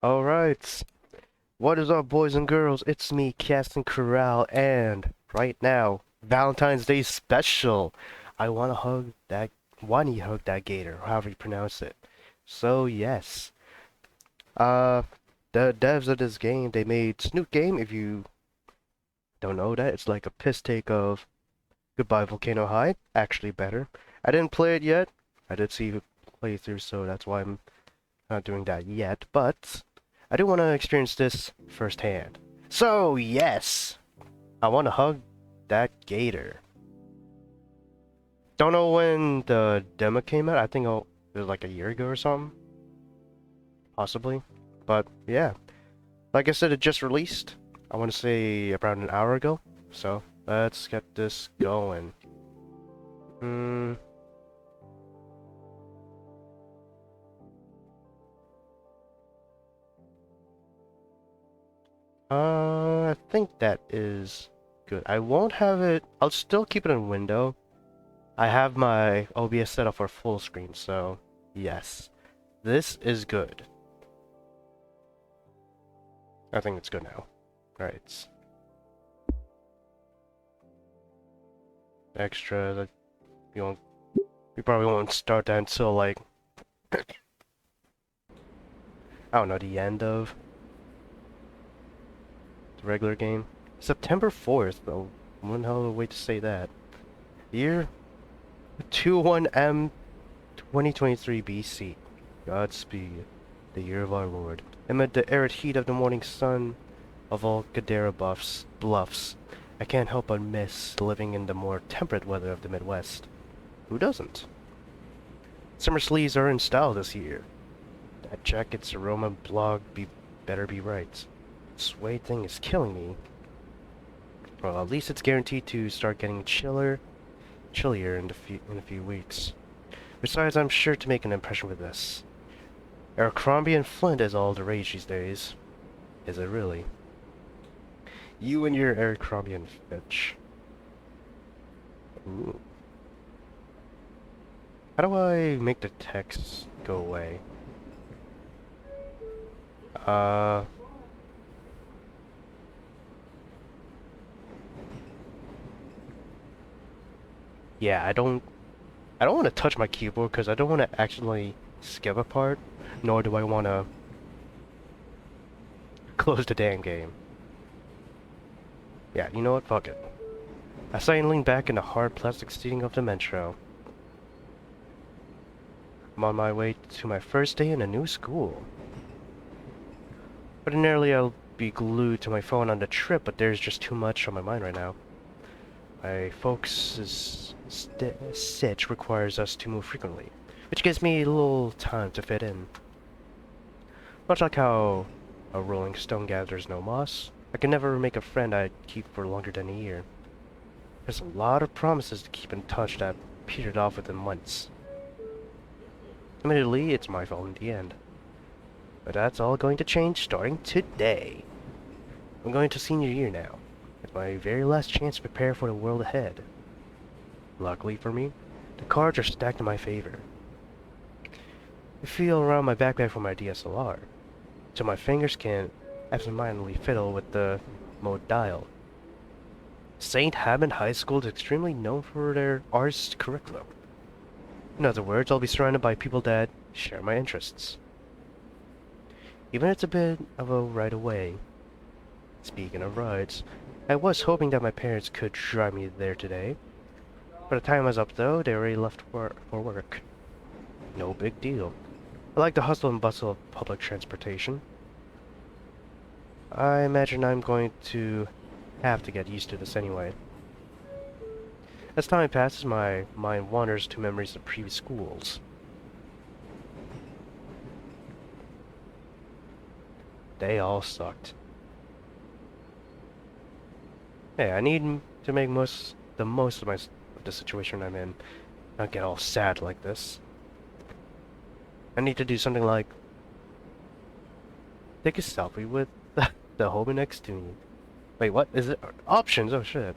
Alright, what is up, boys and girls? It's me, Kasin Koral, and right now, Valentine's Day special. I want to hug that Wani hug that Gator, however you pronounce it. So yes, uh, the devs of this game, they made Snoot Game. If you don't know that, it's like a piss take of Goodbye Volcano High. Actually better. I didn't play it yet. I did see you play through, so that's why I'm not doing that yet. But I do want to experience this firsthand. So, yes, I want to hug that Gator. Don't know when the demo came out. I think it was like a year ago or something. Possibly. But, yeah. Like I said, it just released. I want to say about an hour ago. So, let's get this going. I think that is good. I won't have it. I'll still keep it in window. I have my OBS set up for full screen, so yes. This is good. I think it's good now. Alright. Extra that you probably won't start that until like I don't know, the end of the regular game. September 4th, though. One hell of a way to say that. Year 21M 2023 BC. Godspeed, the year of our Lord. Amid the arid heat of the morning sun of all Gadara bluffs, I can't help but miss living in the more temperate weather of the Midwest. Who doesn't? Summer sleeves are in style this year. That jacket's aroma better be right. Suede thing is killing me. Well, at least it's guaranteed to start getting chillier in a few weeks. Besides, I'm sure to make an impression with this. Abercrombie and Flint is all the rage these days. Is it really? You and your Abercrombie and Fitch. Ooh. How do I make the text go away? Yeah, I don't want to touch my keyboard because I don't want to accidentally skip a part, nor do I want to close the damn game. Yeah, you know what? Fuck it. I silently lean back in the hard plastic seating of the metro. I'm on my way to my first day in a new school. Ordinarily, I'll be glued to my phone on the trip, but there's just too much on my mind right now. My folks' sitch requires us to move frequently, which gives me a little time to fit in. Much like how a rolling stone gathers no moss, I can never make a friend I'd keep for longer than a year. There's a lot of promises to keep in touch that petered off within months. Admittedly, it's my fault in the end. But that's all going to change starting today. I'm going to senior year now. It's my very last chance to prepare for the world ahead. Luckily for me, the cards are stacked in my favor. I feel around my backpack for my DSLR, so my fingers can absentmindedly fiddle with the mode dial. St. Hammond High School is extremely known for their arts curriculum. In other words, I'll be surrounded by people that share my interests. Even if it's a bit of a ride away. Speaking of rides, I was hoping that my parents could drive me there today. By the time I was up though, they already left for work. No big deal. I like the hustle and bustle of public transportation. I imagine I'm going to have to get used to this anyway. As time passes, my mind wanders to memories of previous schools. They all sucked. Hey, I need to make the most of the situation I'm in. Not get all sad like this. I need to do something like take a selfie with the homie next to me. Wait, what is it? Options? Oh shit.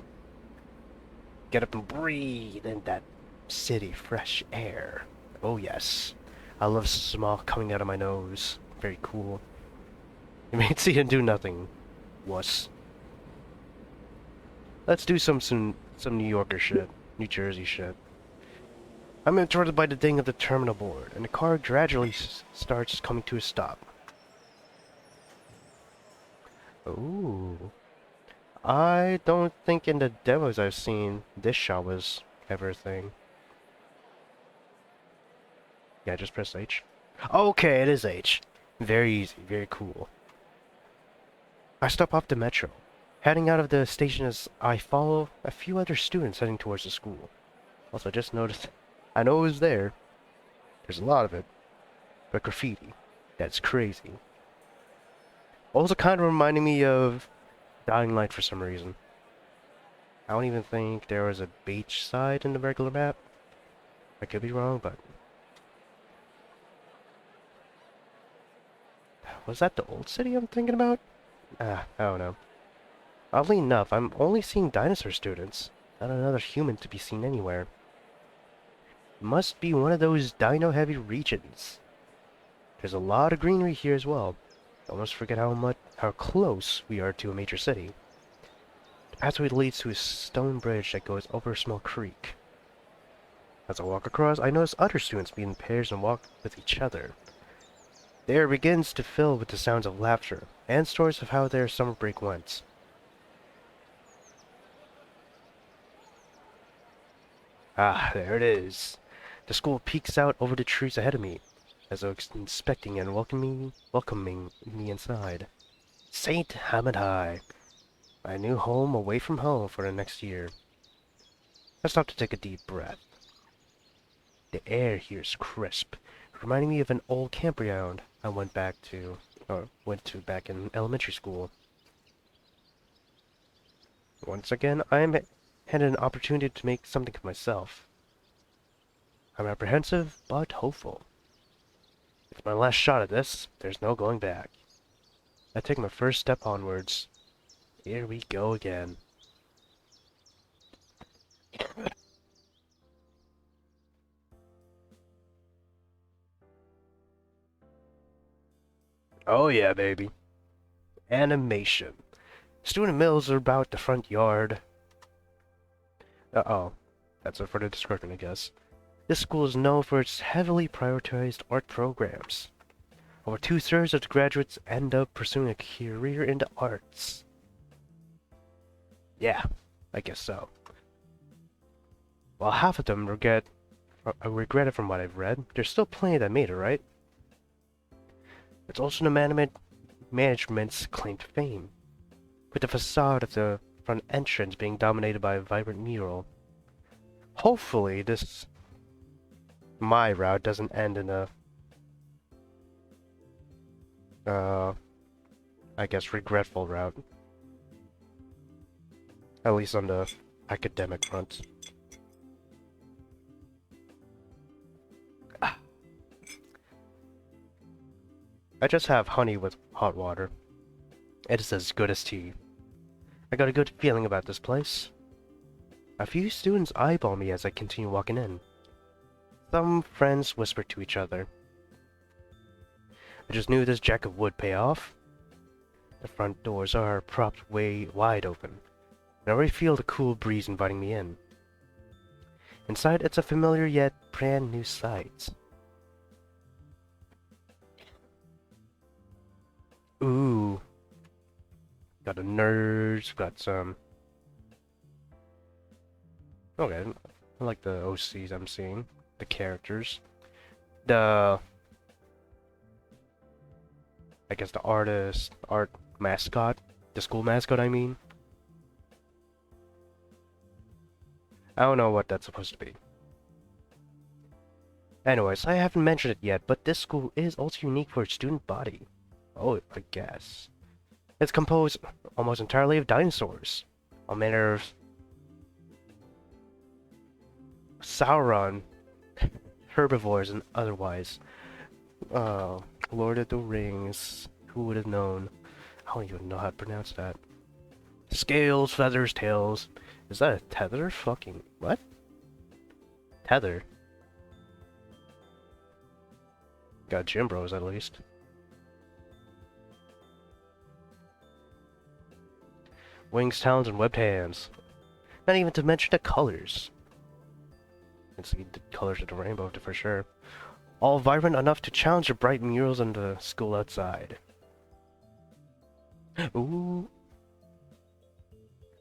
Get up and breathe in that city fresh air. Oh yes. I love smoke coming out of my nose. Very cool. You may see and do nothing. Wuss. Let's do some New Yorker shit. New Jersey shit. I'm interrupted by the ding of the terminal board, and the car gradually starts coming to a stop. Ooh. I don't think in the demos I've seen this shot was ever a thing. Yeah, just press H. Okay, it is H. Very easy, very cool. I stop off the metro, heading out of the station as I follow a few other students heading towards the school. Also, I just noticed, I know it was there. There's a lot of it, but graffiti. That's crazy. Also kind of reminding me of Dying Light for some reason. I don't even think there was a beach side in the regular map. I could be wrong, but... Was that the old city I'm thinking about? I don't know. Oddly enough, I'm only seeing dinosaur students. Not another human to be seen anywhere. Must be one of those dino-heavy regions. There's a lot of greenery here as well. Almost forget how close we are to a major city. The pathway leads to a stone bridge that goes over a small creek. As I walk across, I notice other students meet in pairs and walk with each other. The air begins to fill with the sounds of laughter and stories of how their summer break went. Ah, there it is. The school peeks out over the trees ahead of me, as though inspecting and welcoming me inside. St. Hamid High, my new home away from home for the next year. I stop to take a deep breath. The air here is crisp, reminding me of an old campground I went to back in elementary school. Once again, I am handed an opportunity to make something of myself. I'm apprehensive, but hopeful. It's my last shot at this. There's no going back. I take my first step onwards. Here we go again. Oh yeah, baby. Animation. Student mills are about the front yard. Uh-oh. That's it for the description, I guess. This school is known for its heavily prioritized art programs. Over 2/3 of the graduates end up pursuing a career in the arts. Yeah, I guess so. While half of them regret it from what I've read, there's still plenty that made it, right? It's also the management's claim to fame, with the facade of the front entrance being dominated by a vibrant mural. Hopefully my route doesn't end in a I guess regretful route. At least on the academic front. I just have honey with hot water. It is as good as tea. I got a good feeling about this place. A few students eyeball me as I continue walking in. Some friends whisper to each other. I just knew this jacket would pay off. The front doors are propped way wide open, and I already feel the cool breeze inviting me in. Inside, it's a familiar yet brand new sight. Ooh. Got the nerds, got some... Okay, I like the OCs I'm seeing. The characters. I guess the art mascot. The school mascot, I mean. I don't know what that's supposed to be. Anyways, I haven't mentioned it yet, but this school is also unique for its student body. Oh, I guess. It's composed almost entirely of dinosaurs. All manner of Sauron, herbivores, and otherwise. Lord of the Rings. Who would have known? I don't even know how to pronounce that. Scales, feathers, tails. Is that a tether? Fucking what? Tether. Got gym bros at least. Wings, talons, and webbed hands. Not even to mention the colors. You can see the colors of the rainbow for sure. All vibrant enough to challenge the bright murals on the school outside. Ooh.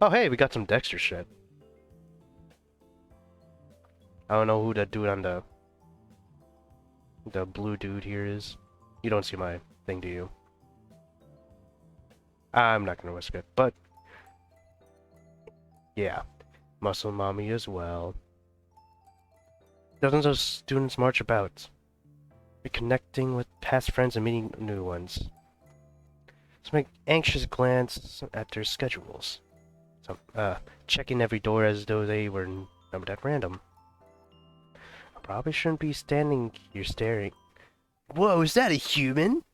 Oh hey, we got some Dexter shit. I don't know who that dude on the blue dude here is. You don't see my thing, do you? I'm not gonna risk it, but yeah. Muscle Mommy as well. Dozens of students march about, reconnecting with past friends and meeting new ones. Some anxious glance at their schedules. Some, checking every door as though they were numbered at random. I probably shouldn't be standing here staring. Whoa, is that a human?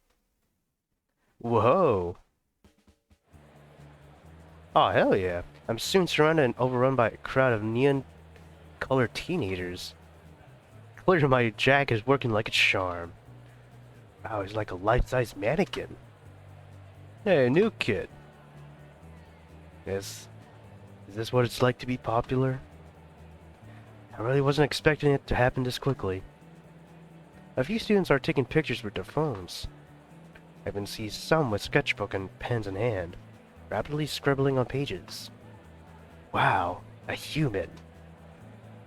Whoa. Oh, hell yeah. I'm soon surrounded and overrun by a crowd of neon-colored teenagers. Clearly my Jack is working like a charm. Wow, he's like a life-size mannequin. Hey, new kid. Yes. Is this what it's like to be popular? I really wasn't expecting it to happen this quickly. A few students are taking pictures with their phones. I even see some with sketchbook and pens in hand, rapidly scribbling on pages. Wow, a human.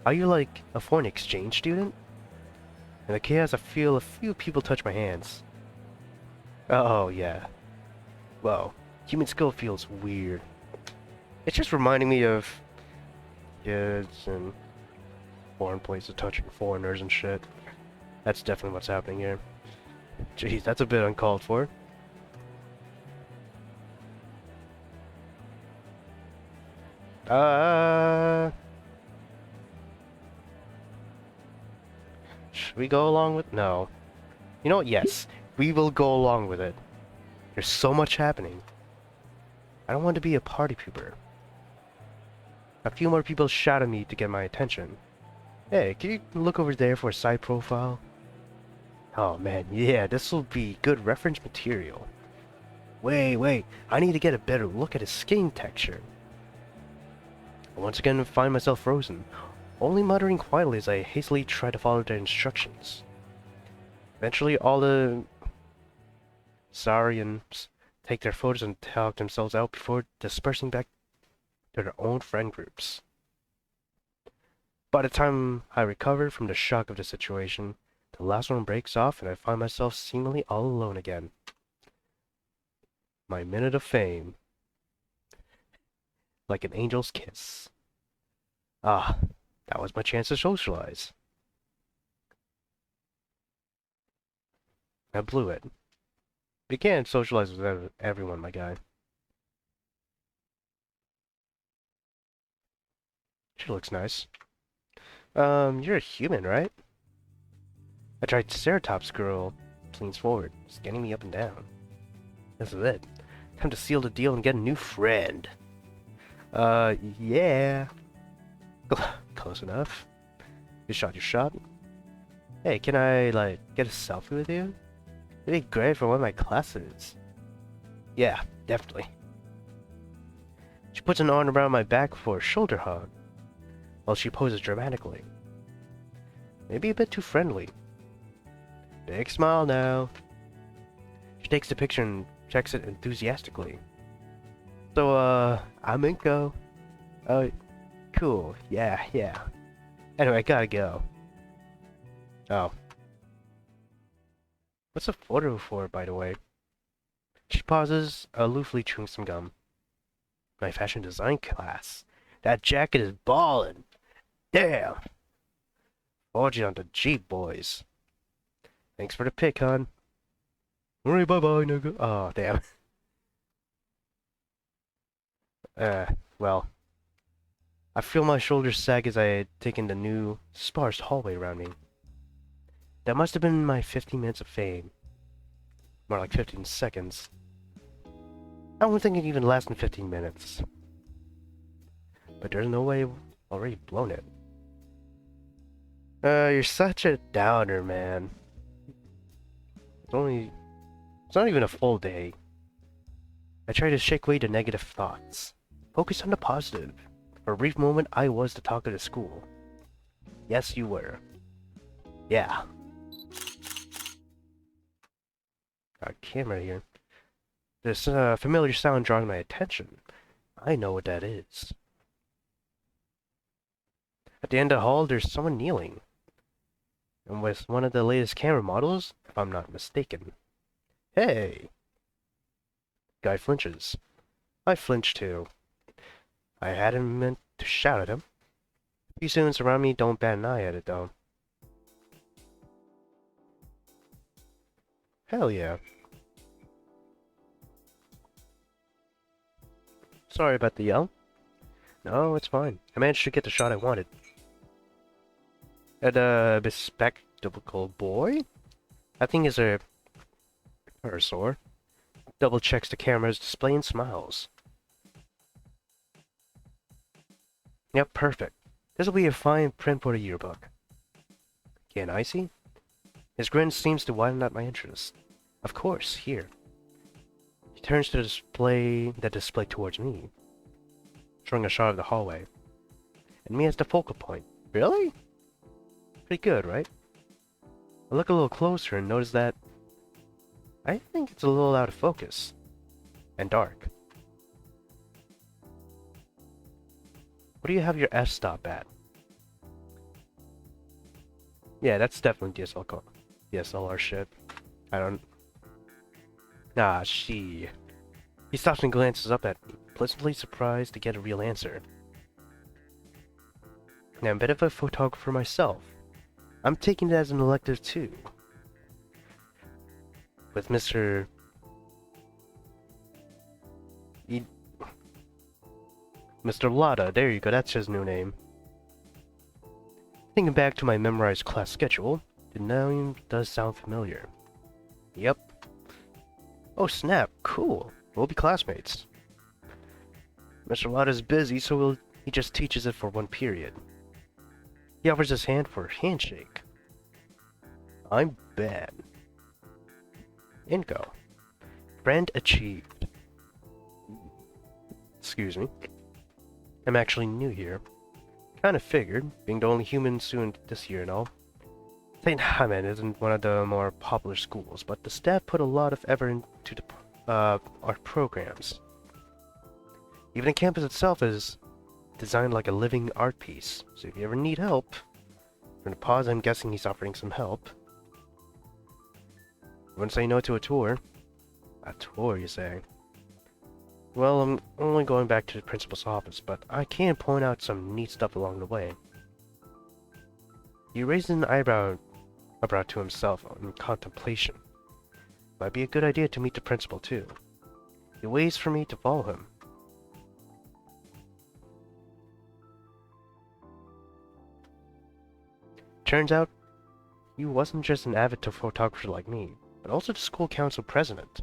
Are you like a foreign exchange student? In the chaos, I feel a few people touch my hands. Oh, yeah. Whoa, human skill feels weird. It's just reminding me of kids and foreign places touching foreigners and shit. That's definitely what's happening here. Jeez, that's a bit uncalled for. Should we go along with... No. You know what? Yes. We will go along with it. There's so much happening. I don't want to be a party pooper. A few more people shout at me to get my attention. Hey, can you look over there for a side profile? Oh man, yeah, this will be good reference material. Wait, I need to get a better look at his skin texture. I once again find myself frozen, only muttering quietly as I hastily try to follow their instructions. Eventually, all the Saurians take their photos and talk themselves out before dispersing back to their own friend groups. By the time I recover from the shock of the situation, the last one breaks off and I find myself seemingly all alone again. My minute of fame. Like an angel's kiss. Ah, that was my chance to socialize. I blew it. You can't socialize with everyone, my guy. She looks nice. You're a human, right? A Triceratops girl leans forward, scanning me up and down. This is it. Time to seal the deal and get a new friend. Yeah. Close enough. You shot your shot. Hey, can I, like, get a selfie with you? It'd be great for one of my classes. Yeah, definitely. She puts an arm around my back for a shoulder hug, while she poses dramatically. Maybe a bit too friendly. Big smile now. She takes the picture and checks it enthusiastically. So, I'm Inko. Cool. Yeah. Anyway, I gotta go. Oh. What's a photo for, by the way? She pauses, aloofly chewing some gum. My fashion design class. That jacket is ballin'. Damn. Forging on the Jeep, boys. Thanks for the pic, hon. Alright, bye-bye, nigga. Oh, damn. Well. I feel my shoulders sag as I had taken the new, sparse hallway around me. That must have been my 15 minutes of fame. More like 15 seconds. I don't think it even lasted 15 minutes. But there's no way I've already blown it. You're such a downer, man. It's not even a full day. I try to shake away the negative thoughts. Focus on the positive. For a brief moment, I was the talk of the school. Yes, you were. Yeah. Got a camera here. This familiar sound draws my attention. I know what that is. At the end of the hall, there's someone kneeling. And with one of the latest camera models, if I'm not mistaken. Hey! Guy flinches. I flinch too. I hadn't meant to shout at him. A few students around me don't bat an eye at it though. Hell yeah. Sorry about the yell. No, it's fine. I managed to get the shot I wanted. And bespectacled boy? I think is a cursor. Double checks the camera's display and smiles. Yep, perfect. This'll be a fine print for the yearbook. Can I see? His grin seems to widen out my interest. Of course, here. He turns to the display towards me, showing a shot of the hallway. And me as the focal point. Really? Pretty good, right? I look a little closer and notice that I think it's a little out of focus. And dark. What do you have your f-stop at? Yeah, that's definitely DSLR shit. I don't... Ah, she... He stops and glances up at me, pleasantly surprised to get a real answer. Now, I'm a bit of a photographer myself. I'm taking it as an elective too. With Mr. Mr. Lada, there you go, that's his new name. Thinking back to my memorized class schedule, the name does sound familiar. Yep. Oh snap, cool. We'll be classmates. Mr. Lada's busy, so he just teaches it for one period. He offers his hand for a handshake. I'm bad. Inco. Friend achieved. Excuse me. I'm actually new here. Kinda figured, being the only human student this year and all. St. Hammond isn't one of the more popular schools, but the staff put a lot of effort into our programs. Even the campus itself is designed like a living art piece, so if you ever need help... From the pause, I'm guessing he's offering some help. Wouldn't say no to a tour. A tour, you say? Well, I'm only going back to the principal's office, but I can point out some neat stuff along the way. He raised an eyebrow to himself in contemplation. Might be a good idea to meet the principal, too. He waits for me to follow him. Turns out, he wasn't just an avid photographer like me, but also the school council president.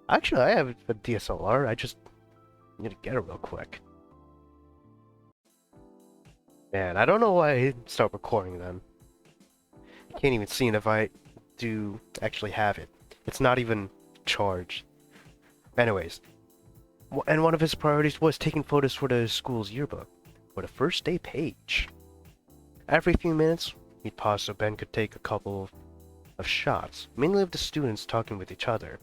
Actually, I have a DSLR, I just need to get it real quick. Man, I don't know why I didn't start recording then. I can't even see it if I do actually have it. It's not even charged. Anyways, and one of his priorities was taking photos for the school's yearbook, for the first day page. Every few minutes, he'd pause so Ben could take a couple of shots, mainly of the students talking with each other.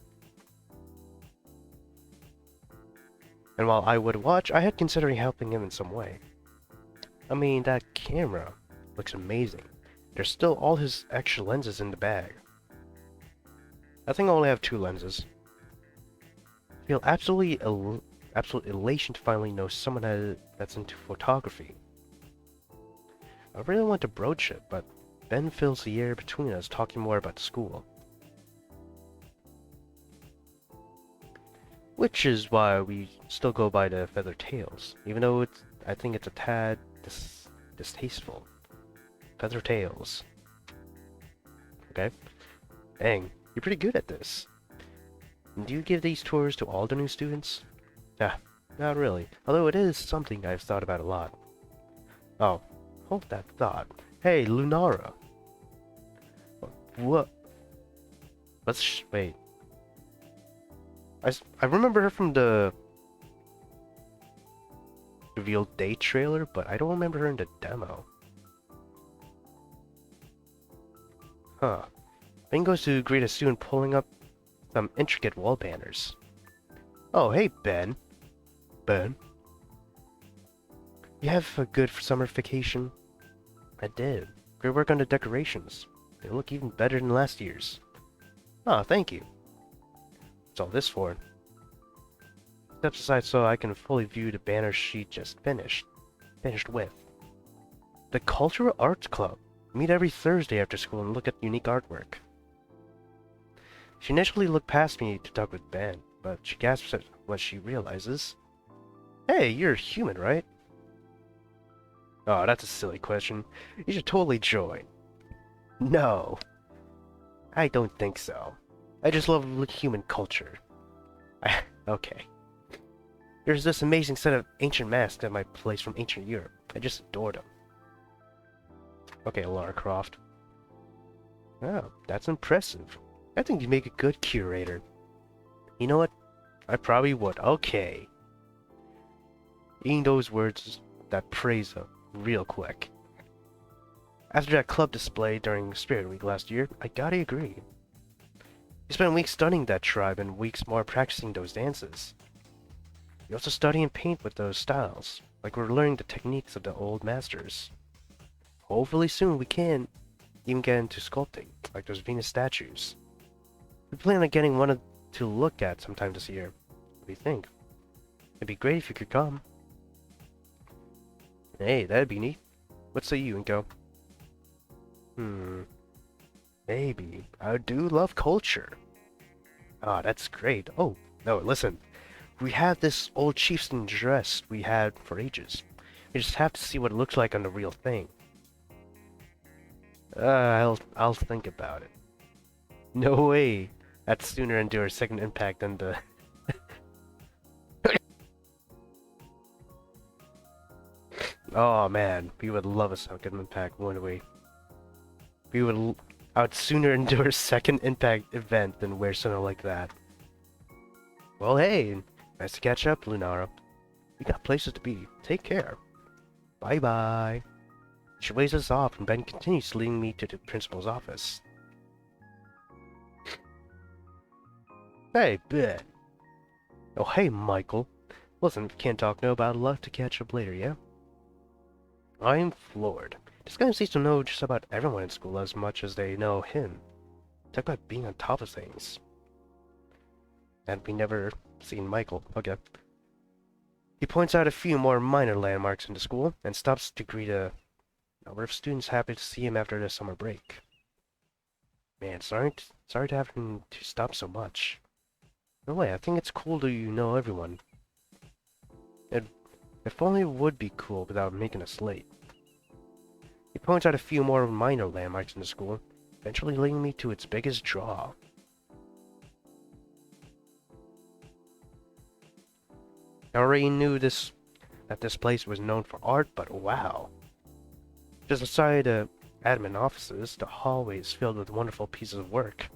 And while I would watch, I had considered helping him in some way. I mean, that camera looks amazing. There's still all his extra lenses in the bag. I think I only have 2 lenses. I feel absolute elation to finally know someone that's into photography. I really want to broach it, but Ben fills the air between us talking more about school. Which is why we still go by the feather tails, even though I think it's a tad distasteful. Feather tails. Okay. Dang, you're pretty good at this. Do you give these tours to all the new students? Nah, not really. Although it is something I've thought about a lot. Oh, hold that thought. Hey, Lunara. What? Wait. I remember her from the... reveal date trailer, but I don't remember her in the demo. Huh. Ben goes to greet a student pulling up some intricate wall banners. Oh, hey, Ben. Ben? You have a good summer vacation? I did. Great work on the decorations. They look even better than last year's. Oh, thank you. What's all this for? Steps aside so I can fully view the banner she just finished with. The Cultural Arts Club. Meet every Thursday after school and look at unique artwork. She initially looked past me to talk with Ben, but she gasps at what she realizes. Hey, you're human, right? Oh, that's a silly question. You should totally join. No. I don't think so. I just love human culture. Okay. There's this amazing set of ancient masks at my place from ancient Europe. I just adore them. Okay, Lara Croft. Oh, that's impressive. I think you make a good curator. You know what? I probably would. Okay. Eating those words, that praise up real quick. After that club display during Spirit Week last year, I gotta agree. You spent weeks studying that tribe and weeks more practicing those dances. You also study and paint with those styles, like we're learning the techniques of the old masters. Hopefully soon we can even get into sculpting, like those Venus statues. We plan on getting one to look at sometime this year. What do you think? It'd be great if you could come. Hey, that'd be neat. What say you, Inko? Maybe. I do love culture. Ah, that's great. Oh, no, listen. We have this old chieftain dress we had for ages. We just have to see what it looks like on the real thing. I'll think about it. No way. That's sooner into our second impact than the... Oh man, we would love a second impact, wouldn't we? I would sooner endure a second impact event than wear something like that. Well, hey, nice to catch up, Lunara. We got places to be. Take care. Bye-bye. She waves us off, and Ben continues leading me to the principal's office. Hey, Ben. Oh, hey, Michael. Listen, if you can't talk now about it, I'd love to catch up later, yeah? I'm floored. This guy seems to know just about everyone in school as much as they know him. Talk about being on top of things. And we never seen Michael. Okay. He points out a few more minor landmarks in the school, and stops to greet a number of students happy to see him after the summer break. Man, sorry to have him to stop so much. No way, I think it's cool that you know everyone. If only it would be cool without making us late. He points out a few more minor landmarks in the school, eventually leading me to its biggest draw. I already knew that this place was known for art, but wow. Just outside the admin offices, the hallway is filled with wonderful pieces of work.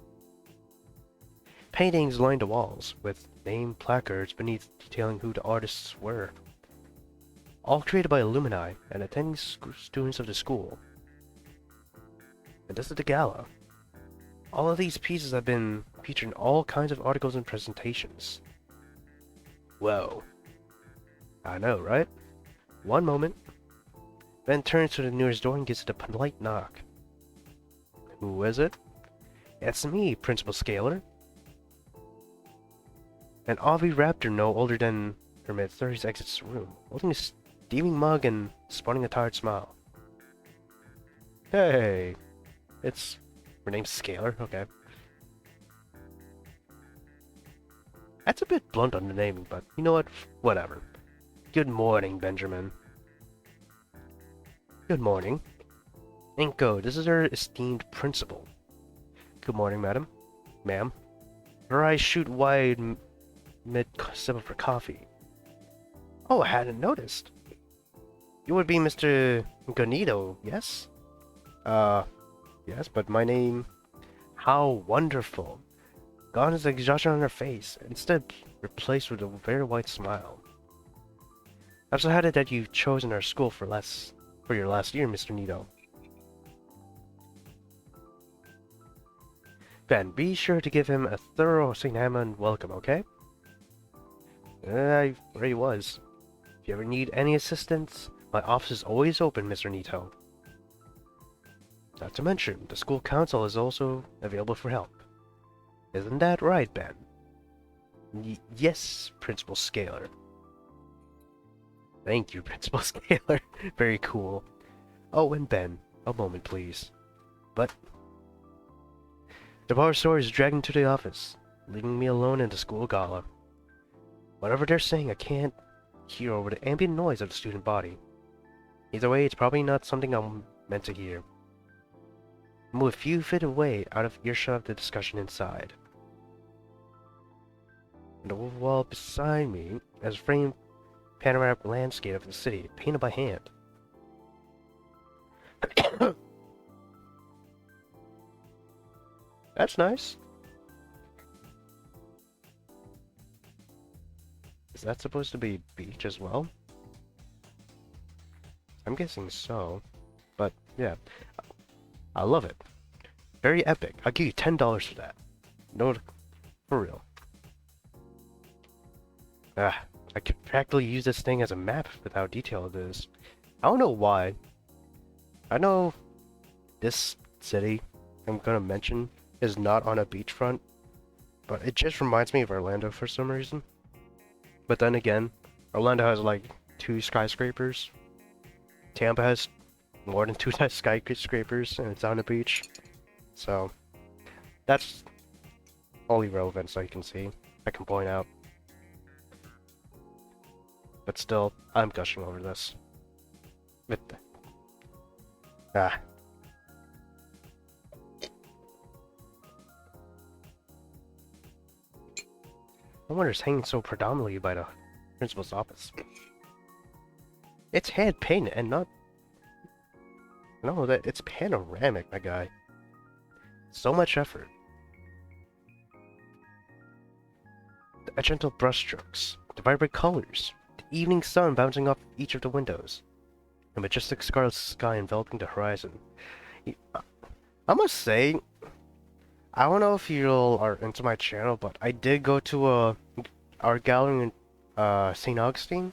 Paintings line the walls, with name placards beneath detailing who the artists were. All created by alumni and attending students of the school. And this is the gala. All of these pieces have been featured in all kinds of articles and presentations. Whoa. I know, right? One moment. Ben turns to the nearest door and gives it a polite knock. Who is it? It's me, Principal Scaler. An Avi Raptor no older than her mid-30s exits the room, holding a steaming mug and sporting a tired smile. Hey! Her name's Scaler, okay. That's a bit blunt on the naming, but you know what? Whatever. Good morning, Benjamin. Good morning. Inko, this is our esteemed principal. Good morning, madam. Ma'am. Her eyes shoot wide mid-sip of her coffee. Oh, I hadn't noticed. You would be Mr. Gonito, yes? Yes, but my name... How wonderful. Gone is the exhaustion on her face, instead replaced with a very white smile. I'm so happy that you've chosen our school for your last year, Mr. Nito. Ben, be sure to give him a thorough St. Hammond welcome, okay? I already was. If you ever need any assistance, my office is always open, Mr. Nito. Not to mention, the school council is also available for help. Isn't that right, Ben? Yes, Principal Scaler. Thank you, Principal Scaler. Very cool. Oh, and Ben, a moment, please. But the power store is dragged into the office, leaving me alone in the school gala. Whatever they're saying, I can't hear over the ambient noise of the student body. Either way, it's probably not something I'm meant to hear. Move a few feet away, out of earshot of the discussion inside. On the wall beside me is a framed panoramic landscape of the city, painted by hand. That's nice. Is that supposed to be beach as well? I'm guessing so. But, yeah. I love it. Very epic. I'll give you $10 for that. No, for real. I could practically use this thing as a map with how detailed it is. I don't know why. I know this city I'm gonna mention is not on a beachfront, but it just reminds me of Orlando for some reason. But then again, Orlando has like 2 skyscrapers. Tampa has more than 2 skyscrapers, and it's on a beach. So, that's only relevance I can see, I can point out. But still, I'm gushing over this. I wonder it's hanging so predominantly by the principal's office. It's hand painted and not... No, that it's panoramic, my guy. So much effort. The gentle brushstrokes, the vibrant colors, the evening sun bouncing off each of the windows, the majestic scarlet sky enveloping the horizon. I must say, I don't know if you all are into my channel, but I did go to a art gallery in St. Augustine.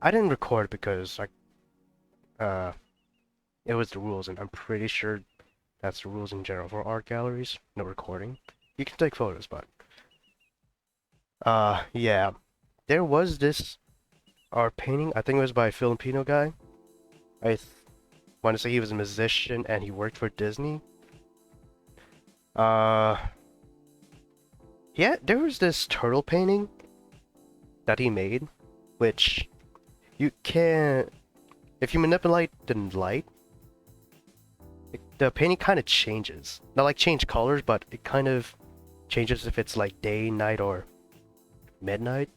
I didn't record because it was the rules, and I'm pretty sure that's the rules in general for art galleries. No recording. You can take photos, but yeah. There was this art painting. I think it was by a Filipino guy. I want to say he was a musician and he worked for Disney. Yeah, there was this turtle painting that he made, which you can, if you manipulate the light, the painting kind of changes. Not like change colors, but it kind of changes if it's like day, night, or midnight.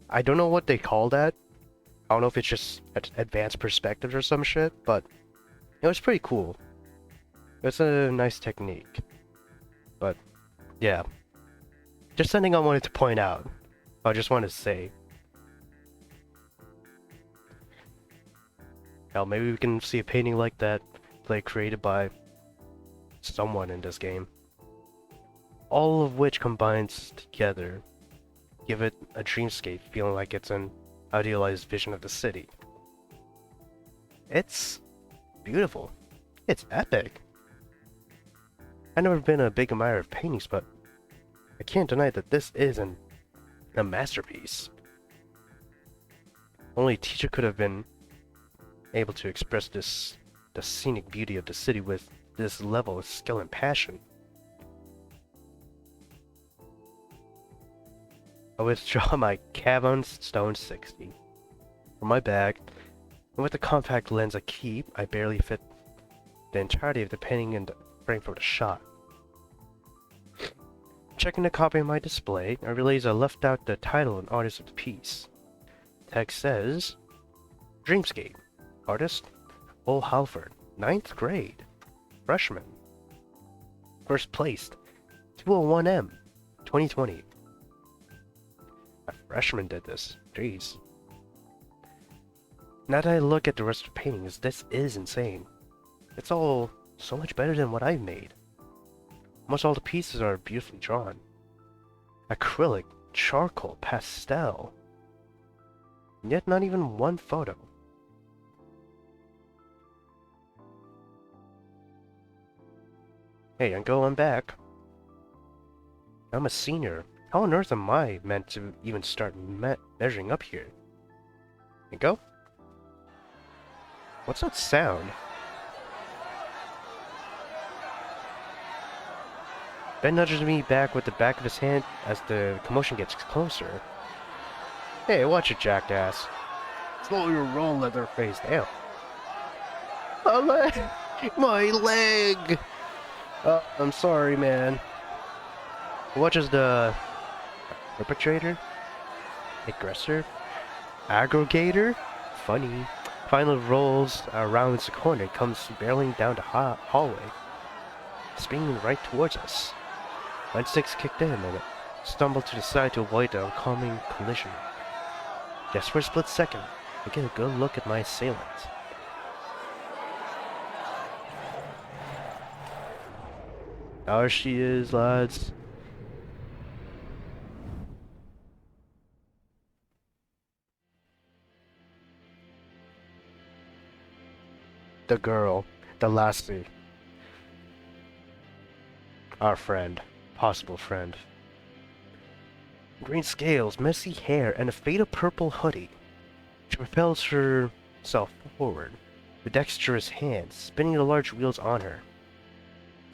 I don't know what they call that. I don't know if it's just advanced perspective or some shit, but it was pretty cool. It's a nice technique. But, yeah. Just something I wanted to point out. I just wanted to say. Hell, maybe we can see a painting like that created by someone in this game. All of which combines together, give it a dreamscape, feeling like it's an idealized vision of the city. It's beautiful. It's epic. I've never been a big admirer of paintings, but I can't deny that this is a masterpiece. Only a teacher could have been able to express the scenic beauty of the city with this level of skill and passion. I withdraw my Cavon Stone 60 from my bag, and with the compact lens I keep, I barely fit the entirety of the painting in the frame for the shot. Checking the copy of my display, I realize I left out the title and artist of the piece. Text says, Dreamscape, artist, Ol Halford, 9th grade, freshman. First placed, 201M, 2020. A freshman did this. Jeez. Now that I look at the rest of the paintings, this is insane. It's all so much better than what I've made. Almost all the pieces are beautifully drawn. Acrylic, charcoal, pastel. And yet not even one photo. Hey, Uncle, I'm back. I'm a senior. How on earth am I meant to even start measuring up here? And go? What's that sound? Ben nudges me back with the back of his hand as the commotion gets closer. Hey, watch it, jackass. Slow your roll, Leatherface. Damn. My leg! My leg! I'm sorry, man. Watch as the perpetrator, aggressor, aggregator, funny, finally rolls around the corner and comes barreling down the hallway, spinning right towards us. My instincts kicked in and stumbled to the side to avoid the oncoming collision. Just for a split second, I get a good look at my assailant. There she is, lads. The girl, the lassie. Our friend. Possible friend. Green scales, messy hair, and a faded purple hoodie. She propels herself forward, with dexterous hands, spinning the large wheels on her.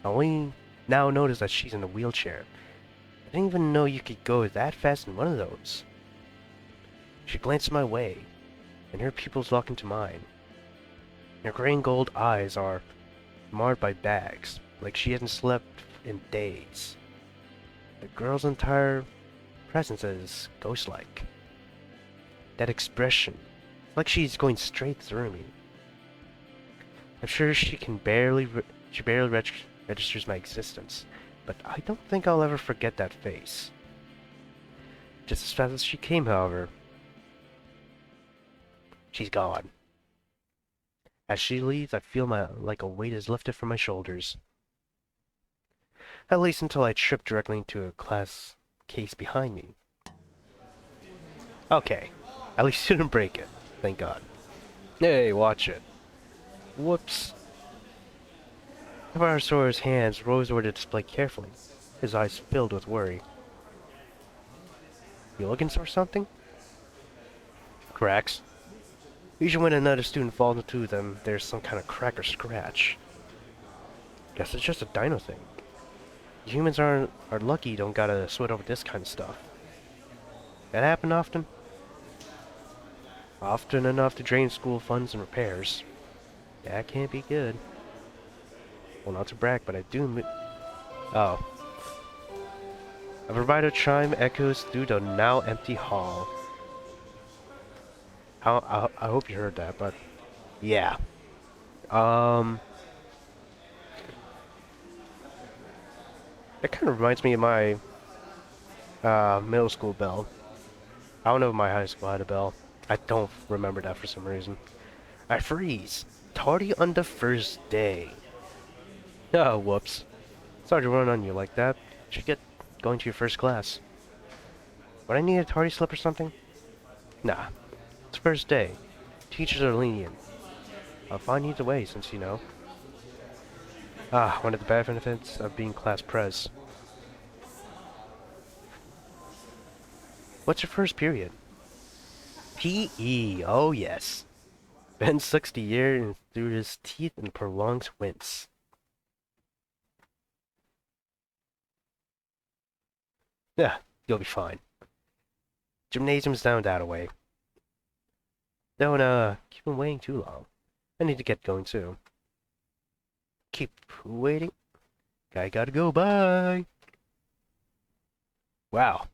I only now notice that she's in a wheelchair. I didn't even know you could go that fast in one of those. She glanced my way, and her pupils lock into mine. Her gray and gold eyes are marred by bags, like she hasn't slept in days. The girl's entire presence is ghost-like. That expression, like she's going straight through me. I'm sure she barely registers my existence, but I don't think I'll ever forget that face. Just as fast as she came, however, she's gone. As she leaves, I feel like a weight is lifted from my shoulders. At least until I trip directly into a class case behind me. Okay, at least you didn't break it, thank God. Hey, watch it. Whoops. Parasaur's hands rose over the display carefully, his eyes filled with worry. You looking for something? Cracks. Usually when another student falls into them, there's some kind of crack or scratch. Guess it's just a dino thing. Humans are lucky you don't gotta sweat over this kind of stuff. That happen often? Often enough to drain school funds and repairs. That can't be good. Well, not to brag, but I do oh. A vibrato chime echoes through the now empty hall. I hope you heard that, but yeah. That kind of reminds me of my middle school bell. I don't know if my high school had a bell. I don't remember that for some reason. I freeze. Tardy on the first day. Oh, whoops. Sorry to run on you like that. Should get going to your first class. Would I need a tardy slip or something? Nah. It's first day. Teachers are lenient. I'll find either way since you know. One of the bad benefits of being class pres. What's your first period? PE, oh yes. Ben sucks the air in through his teeth and prolongs wince. Yeah, you'll be fine. Gymnasium's down that way. Don't keep him waiting too long. I need to get going too. Keep waiting. I gotta go, bye! Wow.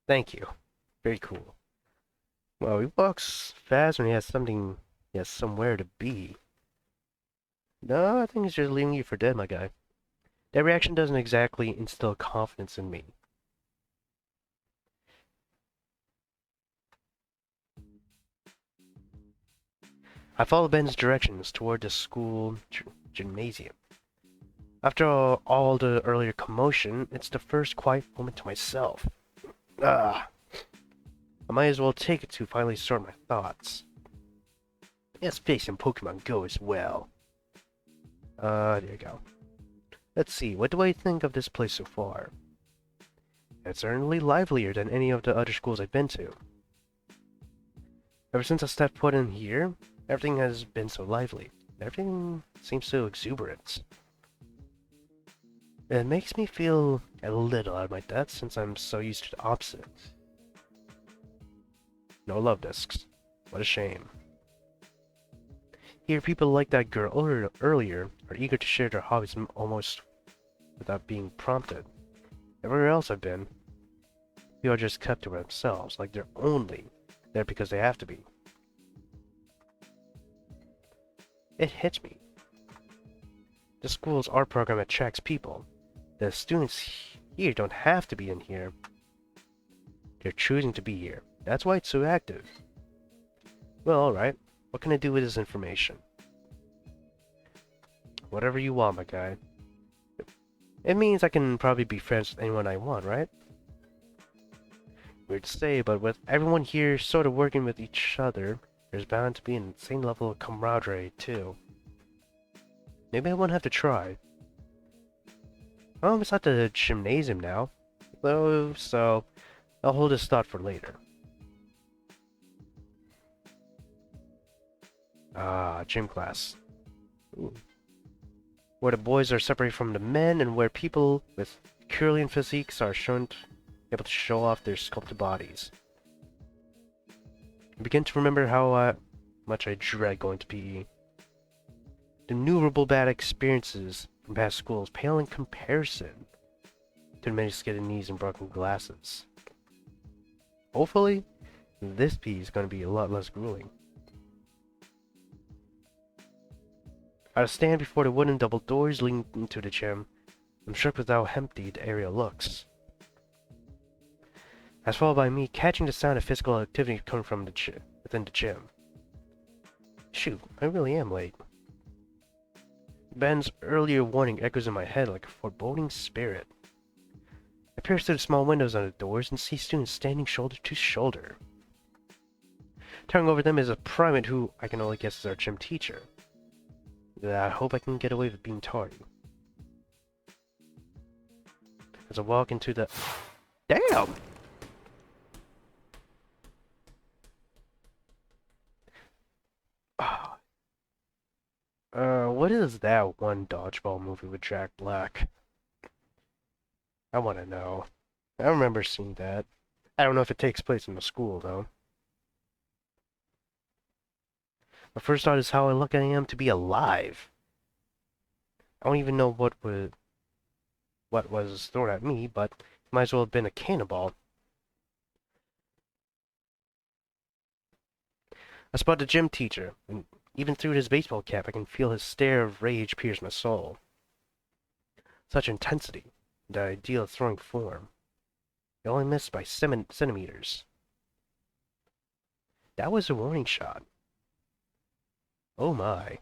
Thank you. Very cool. Well, he walks fast when he has somewhere to be. No, I think he's just leaving you for dead, my guy. That reaction doesn't exactly instill confidence in me. I follow Ben's directions toward the school gymnasium. After all the earlier commotion, it's the first quiet moment to myself. Ah, I might as well take it to finally sort my thoughts. Let's play some Pokemon Go as well. There you go. Let's see, what do I think of this place so far? It's certainly livelier than any of the other schools I've been to. Ever since I stepped foot in here, everything has been so lively. Everything seems so exuberant. It makes me feel a little out of my depth since I'm so used to the opposite. No love discs. What a shame. Here, people like that girl earlier are eager to share their hobbies almost without being prompted. Everywhere else I've been, people are just kept to themselves, like they're only there because they have to be. It hits me. The school's art program attracts people. The students here don't have to be in here. They're choosing to be here. That's why it's so active. Well, alright. What can I do with this information? Whatever you want, my guy. It means I can probably be friends with anyone I want, right? Weird to say, but with everyone here sort of working with each other, there's bound to be an insane level of camaraderie, too. Maybe I won't have to try. It's at the gymnasium now, though, so I'll hold this thought for later. Ah, gym class. Ooh. Where the boys are separated from the men and where people with Herculean physiques are able to show off their sculpted bodies. I begin to remember how much I dread going to PE. The innumerable bad experiences from past schools pale in comparison to the many skidded knees and broken glasses. Hopefully, this PE is going to be a lot less grueling. I stand before the wooden double doors leading into the gym. I'm struck with how empty the area looks. As followed by me catching the sound of physical activity coming from within the gym. Shoot, I really am late. Ben's earlier warning echoes in my head like a foreboding spirit. I peer through the small windows on the doors and see students standing shoulder to shoulder. Towering over them is a primate who I can only guess is our gym teacher. I hope I can get away with being tardy. As I walk into the... Damn! What is that one dodgeball movie with Jack Black? I want to know. I remember seeing that. I don't know if it takes place in the school, though. My first thought is how lucky I am to be alive. I don't even know what was thrown at me, but it might as well have been a cannonball. I spot the gym teacher, and even through his baseball cap I can feel his stare of rage pierce my soul. Such intensity, the ideal throwing form. He only missed by centimeters. That was a warning shot. Oh my.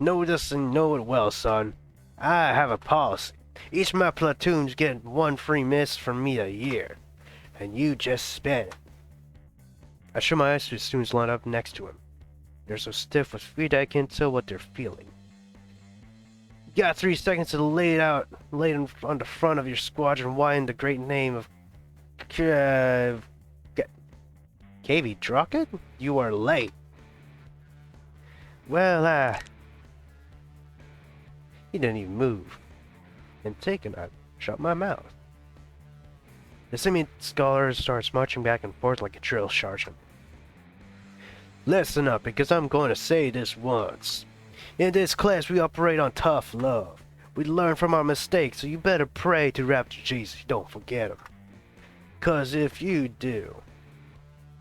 Know this and know it well, son. I have a policy. Each of my platoons get one free miss from me a year, and you just spent it. I show my eyes to the students lined up next to him. They're so stiff with fear that I can't tell what they're feeling. You got 3 seconds to lay it on the front of your squadron. Why in the great name of KV Drocket? You are late. Well, he didn't even move. And taken, I shut my mouth. The simian scholar starts marching back and forth like a drill sergeant. Listen up, because I'm going to say this once. In this class, we operate on tough love. We learn from our mistakes, so you better pray to Raptor Jesus you don't forget him. 'Cause if you do...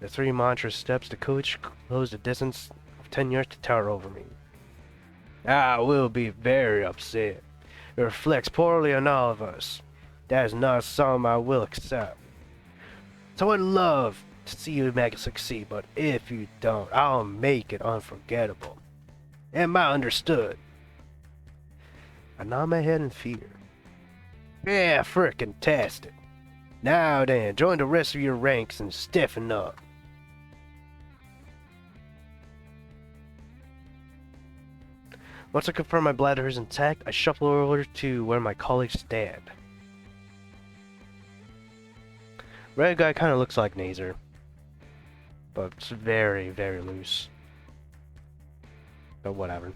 The 3 monstrous steps the coach closed the distance of 10 yards to tower over me. I will be very upset. It reflects poorly on all of us. That is not something I will accept. So in love, to see you make it succeed, but if you don't, I'll make it unforgettable. Am I understood? I nod my head in fear. Yeah, frickin' tastic. Now then, join the rest of your ranks and stiffen up. Once I confirm my bladder is intact, I shuffle over to where my colleagues stand. Red guy kinda looks like Nazer, but it's very, very loose. But whatever.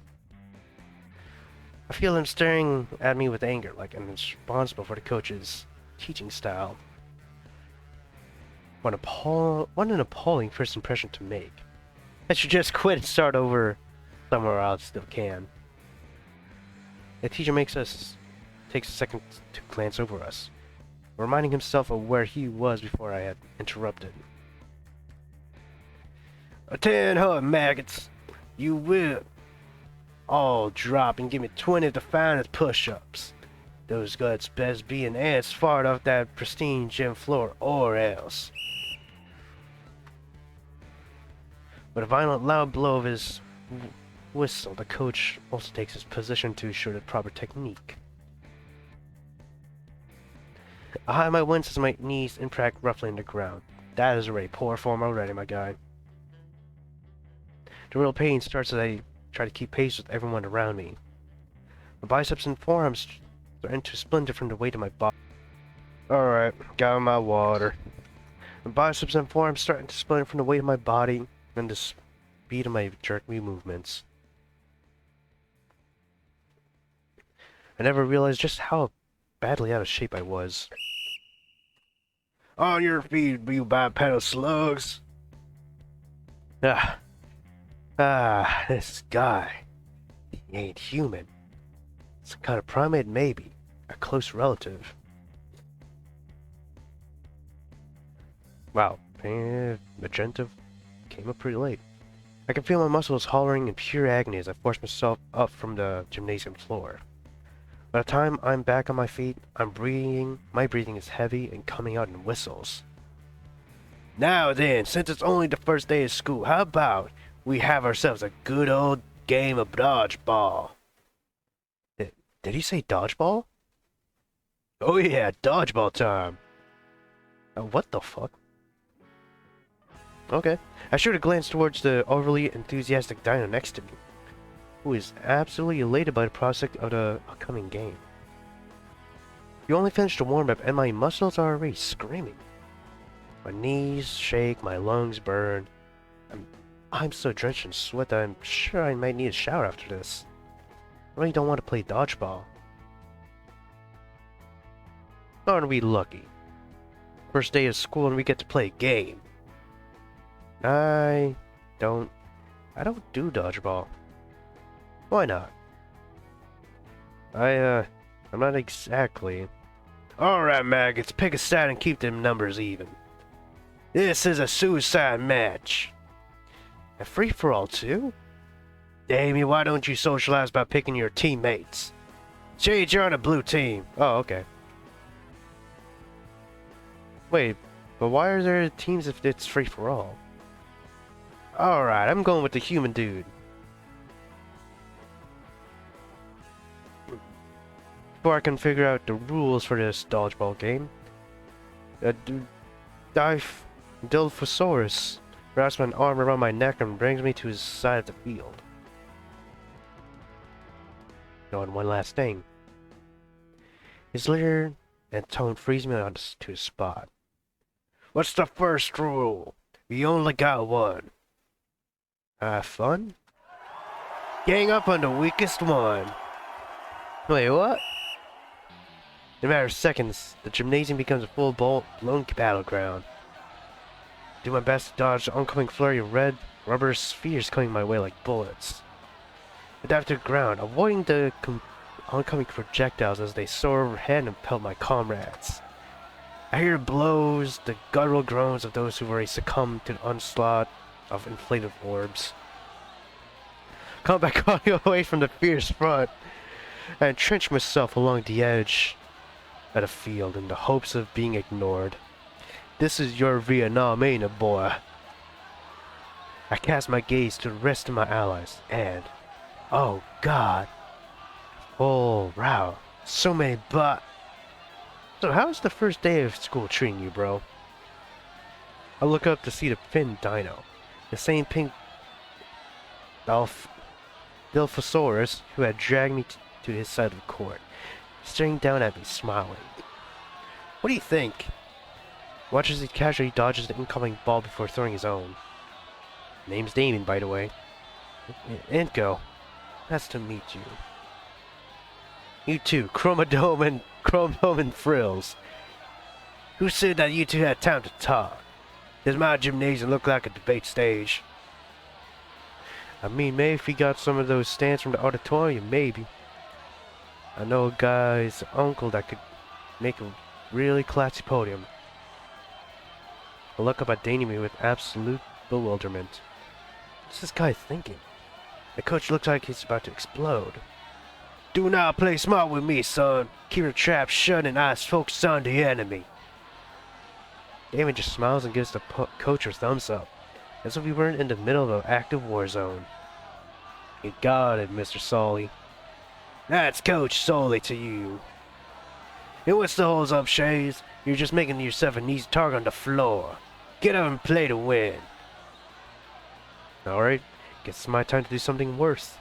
I feel him staring at me with anger, like I'm responsible for the coach's teaching style. What an appalling first impression to make. I should just quit and start over somewhere else still can. The teacher takes a second to glance over us, reminding himself of where he was before I had interrupted. Attend her, maggots! You will all drop and give me 20 of the finest push-ups. Those guts best be an ants fart off that pristine gym floor or else. With a violent loud blow of his whistle, the coach also takes his position to ensure the proper technique. I hide my wince as my knees impact roughly in the ground. That is already poor form already, my guy. The real pain starts as I try to keep pace with everyone around me. My biceps and forearms starting to splinter from the weight of my body. Alright, got my water. My biceps and forearms starting to splinter from the weight of my body and the speed of my jerky movements. I never realized just how badly out of shape I was. On your feet, you bipedal slugs! This guy. He ain't human. Some kind of primate, maybe. A close relative. Wow, Magenta came up pretty late. I can feel my muscles hollering in pure agony as I force myself up from the gymnasium floor. By the time I'm back on my feet, my breathing is heavy and coming out in whistles. Now then, since it's only the first day of school, how about we have ourselves a good old game of dodgeball? Did he say dodgeball? Oh yeah, dodgeball time! What the fuck? Okay. I shoot a glance towards the overly enthusiastic dino next to me, who is absolutely elated by the prospect of the upcoming game. You only finished the warm-up and my muscles are already screaming. My knees shake, my lungs burn. I'm so drenched in sweat that I'm sure I might need a shower after this. I really don't want to play dodgeball. Aren't we lucky? First day of school and we get to play a game. I don't do dodgeball. Why not? I'm not exactly. Alright, maggots, pick a side and keep them numbers even. This is a suicide match. A free-for-all, too? Damie, why don't you socialize by picking your teammates? Jade, you're on a blue team. Oh, okay. Wait, but why are there teams if it's free-for-all? Alright, I'm going with the human dude. Before I can figure out the rules for this dodgeball game, Dilphosaurus wraps an arm around my neck and brings me to his side of the field. Oh, and one last thing. His leer and tone frees me on to his spot. What's the first rule? We only got one. Fun? Gang up on the weakest one. Wait, what? In a matter of seconds, the gymnasium becomes a full-blown battleground. Do my best to dodge the oncoming flurry of red rubber spheres coming my way like bullets. I dive to the ground, avoiding the oncoming projectiles as they soar overhead and pelt my comrades. I hear blows, the guttural groans of those who've already succumbed to the onslaught of inflated orbs. Come back all the way from the fierce front and entrench myself along the edge of the field in the hopes of being ignored. This is your Vietnam, ain't it, boy? I cast my gaze to the rest of my allies, and... oh, God. Oh, wow. So many So how's the first day of school treating you, bro? I look up to see the pin dino. The same pink Dilphosaurus who had dragged me to his side of the court, staring down at me, smiling. What do you think? Watch as he casually dodges the incoming ball before throwing his own. Name's Damien, by the way. Inko. Nice to meet you. You too, Chromodome and Frills. Who said that you two had time to talk? Does my gymnasium look like a debate stage? I mean, maybe if he got some of those stands from the auditorium, maybe. I know a guy's uncle that could make a really classy podium. I look up at Damien with absolute bewilderment. What's this guy thinking? The coach looks like he's about to explode. Do not play smart with me, son. Keep your trap shut and eyes focused on the enemy. Damien just smiles and gives the coach a thumbs up, as if we weren't in the middle of an active war zone. You got it, Mr. Sully. That's Coach Sully to you. And what's the holds up, Shays? You're just making yourself an easy target on the floor. Get up and play to win. Alright, guess it's my time to do something worse.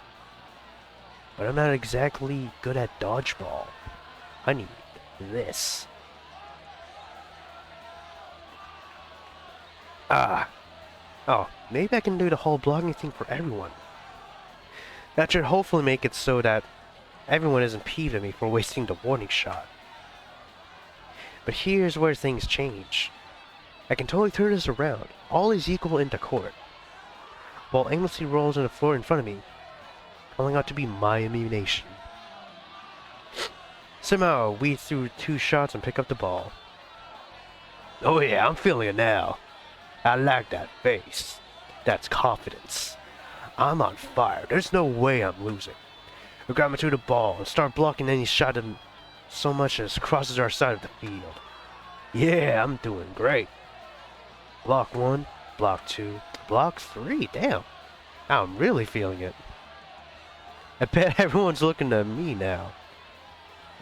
But I'm not exactly good at dodgeball. I need this. Oh, maybe I can do the whole blocking thing for everyone. That should hopefully make it so that everyone isn't peeved at me for wasting the warning shot. But here's where things change. I can totally turn this around. All is equal into court. Ball aimlessly rolls on the floor in front of me, calling out to be my ammunition. Somehow, I weed through 2 shots and pick up the ball. Oh yeah, I'm feeling it now. I like that face. That's confidence. I'm on fire. There's no way I'm losing. I grab onto the ball and start blocking any shot that so much as crosses our side of the field. Yeah, I'm doing great. Block 1, block 2, block 3. Damn. I'm really feeling it. I bet everyone's looking at me now.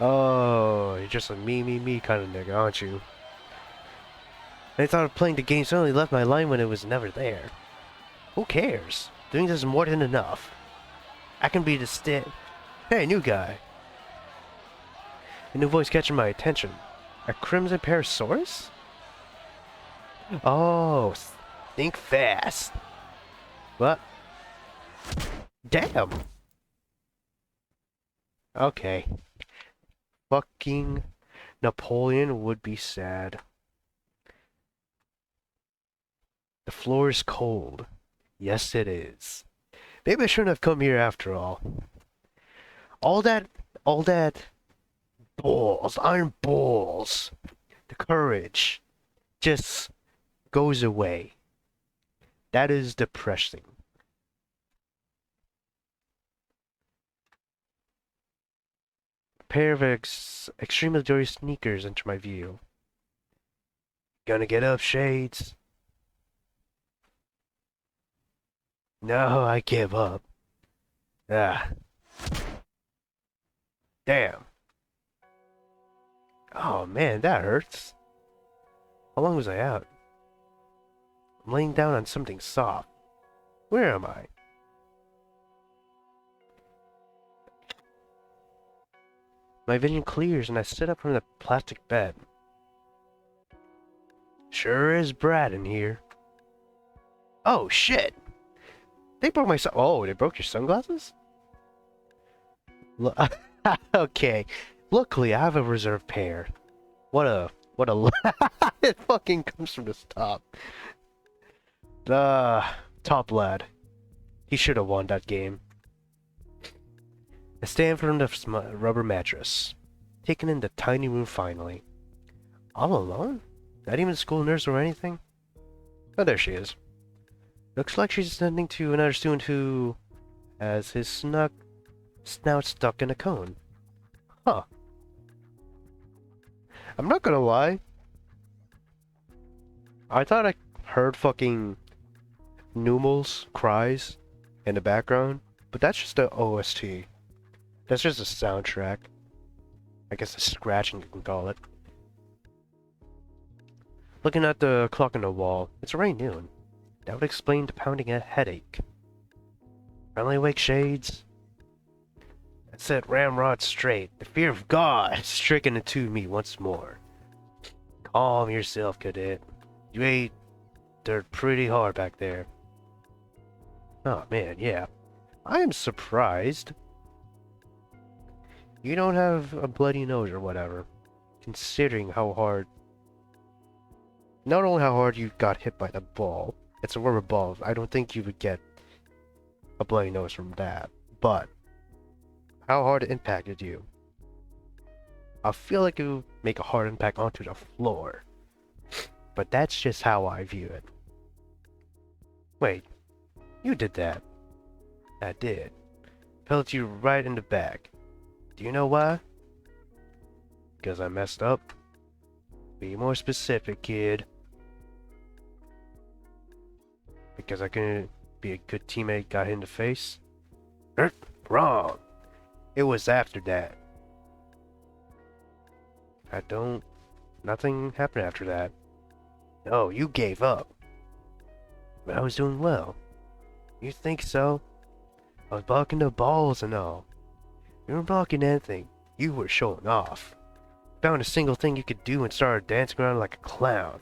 Oh, you're just a me kind of nigga, aren't you? I thought of playing the game, so I only left my line when it was never there. Who cares? Doing this is more than enough. I can be the Hey, new guy. A new voice catching my attention. A Crimson Parasaurus? Oh, think fast. What? Damn. Okay. Fucking Napoleon would be sad. The floor is cold. Yes, it is. Maybe I shouldn't have come here after all. All that balls, iron balls, the courage just goes away. That is depressing. A pair of extremely dirty sneakers enter my view. Gonna get up, Shades? No, I give up. Ah. Damn. Oh man, that hurts. How long was I out? I'm laying down on something soft. Where am I? My vision clears and I sit up from the plastic bed. Sure is Brad in here. Oh shit! They broke my oh, they broke your sunglasses? Okay. Luckily, I have a reserve pair. What a it fucking comes from the top. Top lad. He should have won that game. I stand in front of the rubber mattress, taken in the tiny room finally. All alone? Not even a school nurse or anything? Oh, there she is. Looks like she's attending to another student who has his snout stuck in a cone. Huh. I'm not gonna lie. I thought I heard fucking Numel's cries in the background, but that's just the OST. That's just a soundtrack. I guess a scratching you can call it. Looking at the clock on the wall, it's already noon. That would explain the pounding headache. Finally awake, Shades. That's it, ramrod straight. The fear of God has stricken into me once more. Calm yourself, cadet. You ate dirt pretty hard back there. Oh man, yeah. I am surprised you don't have a bloody nose or whatever, considering how hard... Not only how hard you got hit by the ball, it's a rubber ball, I don't think you would get a bloody nose from that, but how hard it impacted you. I feel like it would make a hard impact onto the floor, but that's just how I view it. Wait, you did that. I did. Pelted you right in the back. Do you know why? Because I messed up? Be more specific, kid. Because I couldn't be a good teammate, got hit in the face? Wrong. It was after that. Nothing happened after that. No, you gave up. But I was doing well. You think so? I was blocking the balls and all. You weren't blocking anything. You were showing off. Found a single thing you could do and started dancing around like a clown.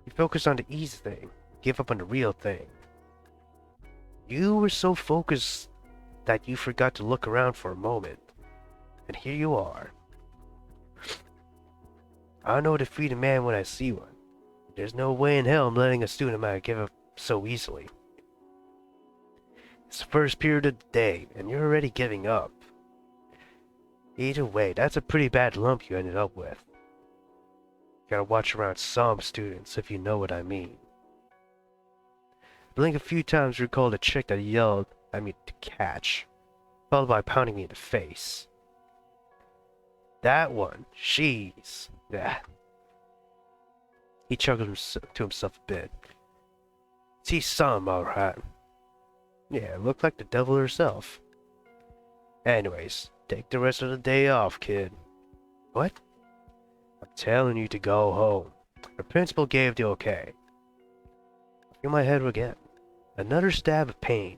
You focused on the easy thing. Give up on the real thing. You were so focused that you forgot to look around for a moment. And here you are. I know a defeated man when I see one. There's no way in hell I'm letting a student of mine give up so easily. It's the first period of the day, and you're already giving up. Either way, that's a pretty bad lump you ended up with. Gotta watch around some students, if you know what I mean. Blink a few times to recall the chick that yelled at me to catch, followed by pounding me in the face. That one, she's... yeah. He chuckled to himself a bit. See some, alright. Yeah, looked like the devil herself. Anyways, take the rest of the day off, kid. What? I'm telling you to go home. The principal gave the okay. I feel my head again. Another stab of pain.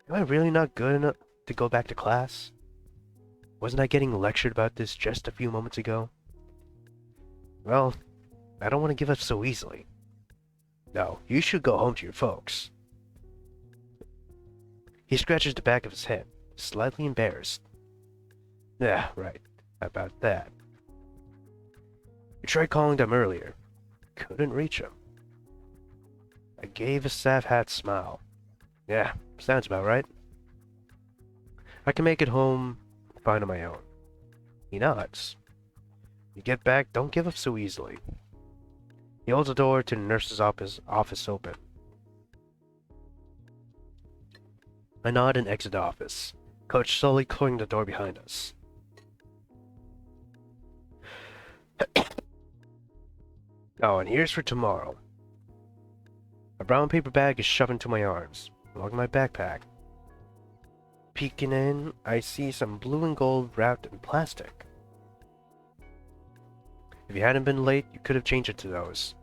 Am I really not good enough to go back to class? Wasn't I getting lectured about this just a few moments ago? Well, I don't want to give up so easily. No, you should go home to your folks. He scratches the back of his head, slightly embarrassed. Yeah, right. About that. You tried calling them earlier. Couldn't reach them. I gave a sad smile. Yeah, sounds about right. I can make it home fine on my own. He nods. You get back, don't give up so easily. He holds the door to the nurse's office open. I nod and exit the office, Coach slowly closing the door behind us. Oh, and here's for tomorrow. A brown paper bag is shoved into my arms, along my backpack. Peeking in, I see some blue and gold wrapped in plastic. If you hadn't been late, you could have changed it to those.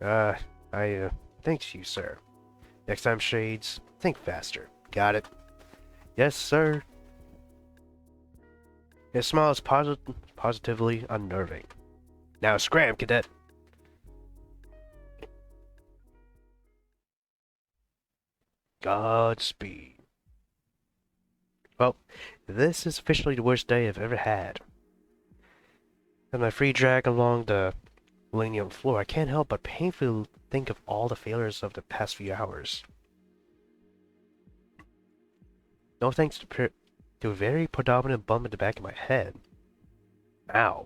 Thanks you, sir. Next time, Shades, think faster. Got it? Yes, sir. His smile is positively unnerving. Now scram, cadet. Godspeed. Well, this is officially the worst day I've ever had. As my free drag along the linoleum floor, I can't help but painfully think of all the failures of the past few hours. No thanks to a very predominant bump in the back of my head. Ow.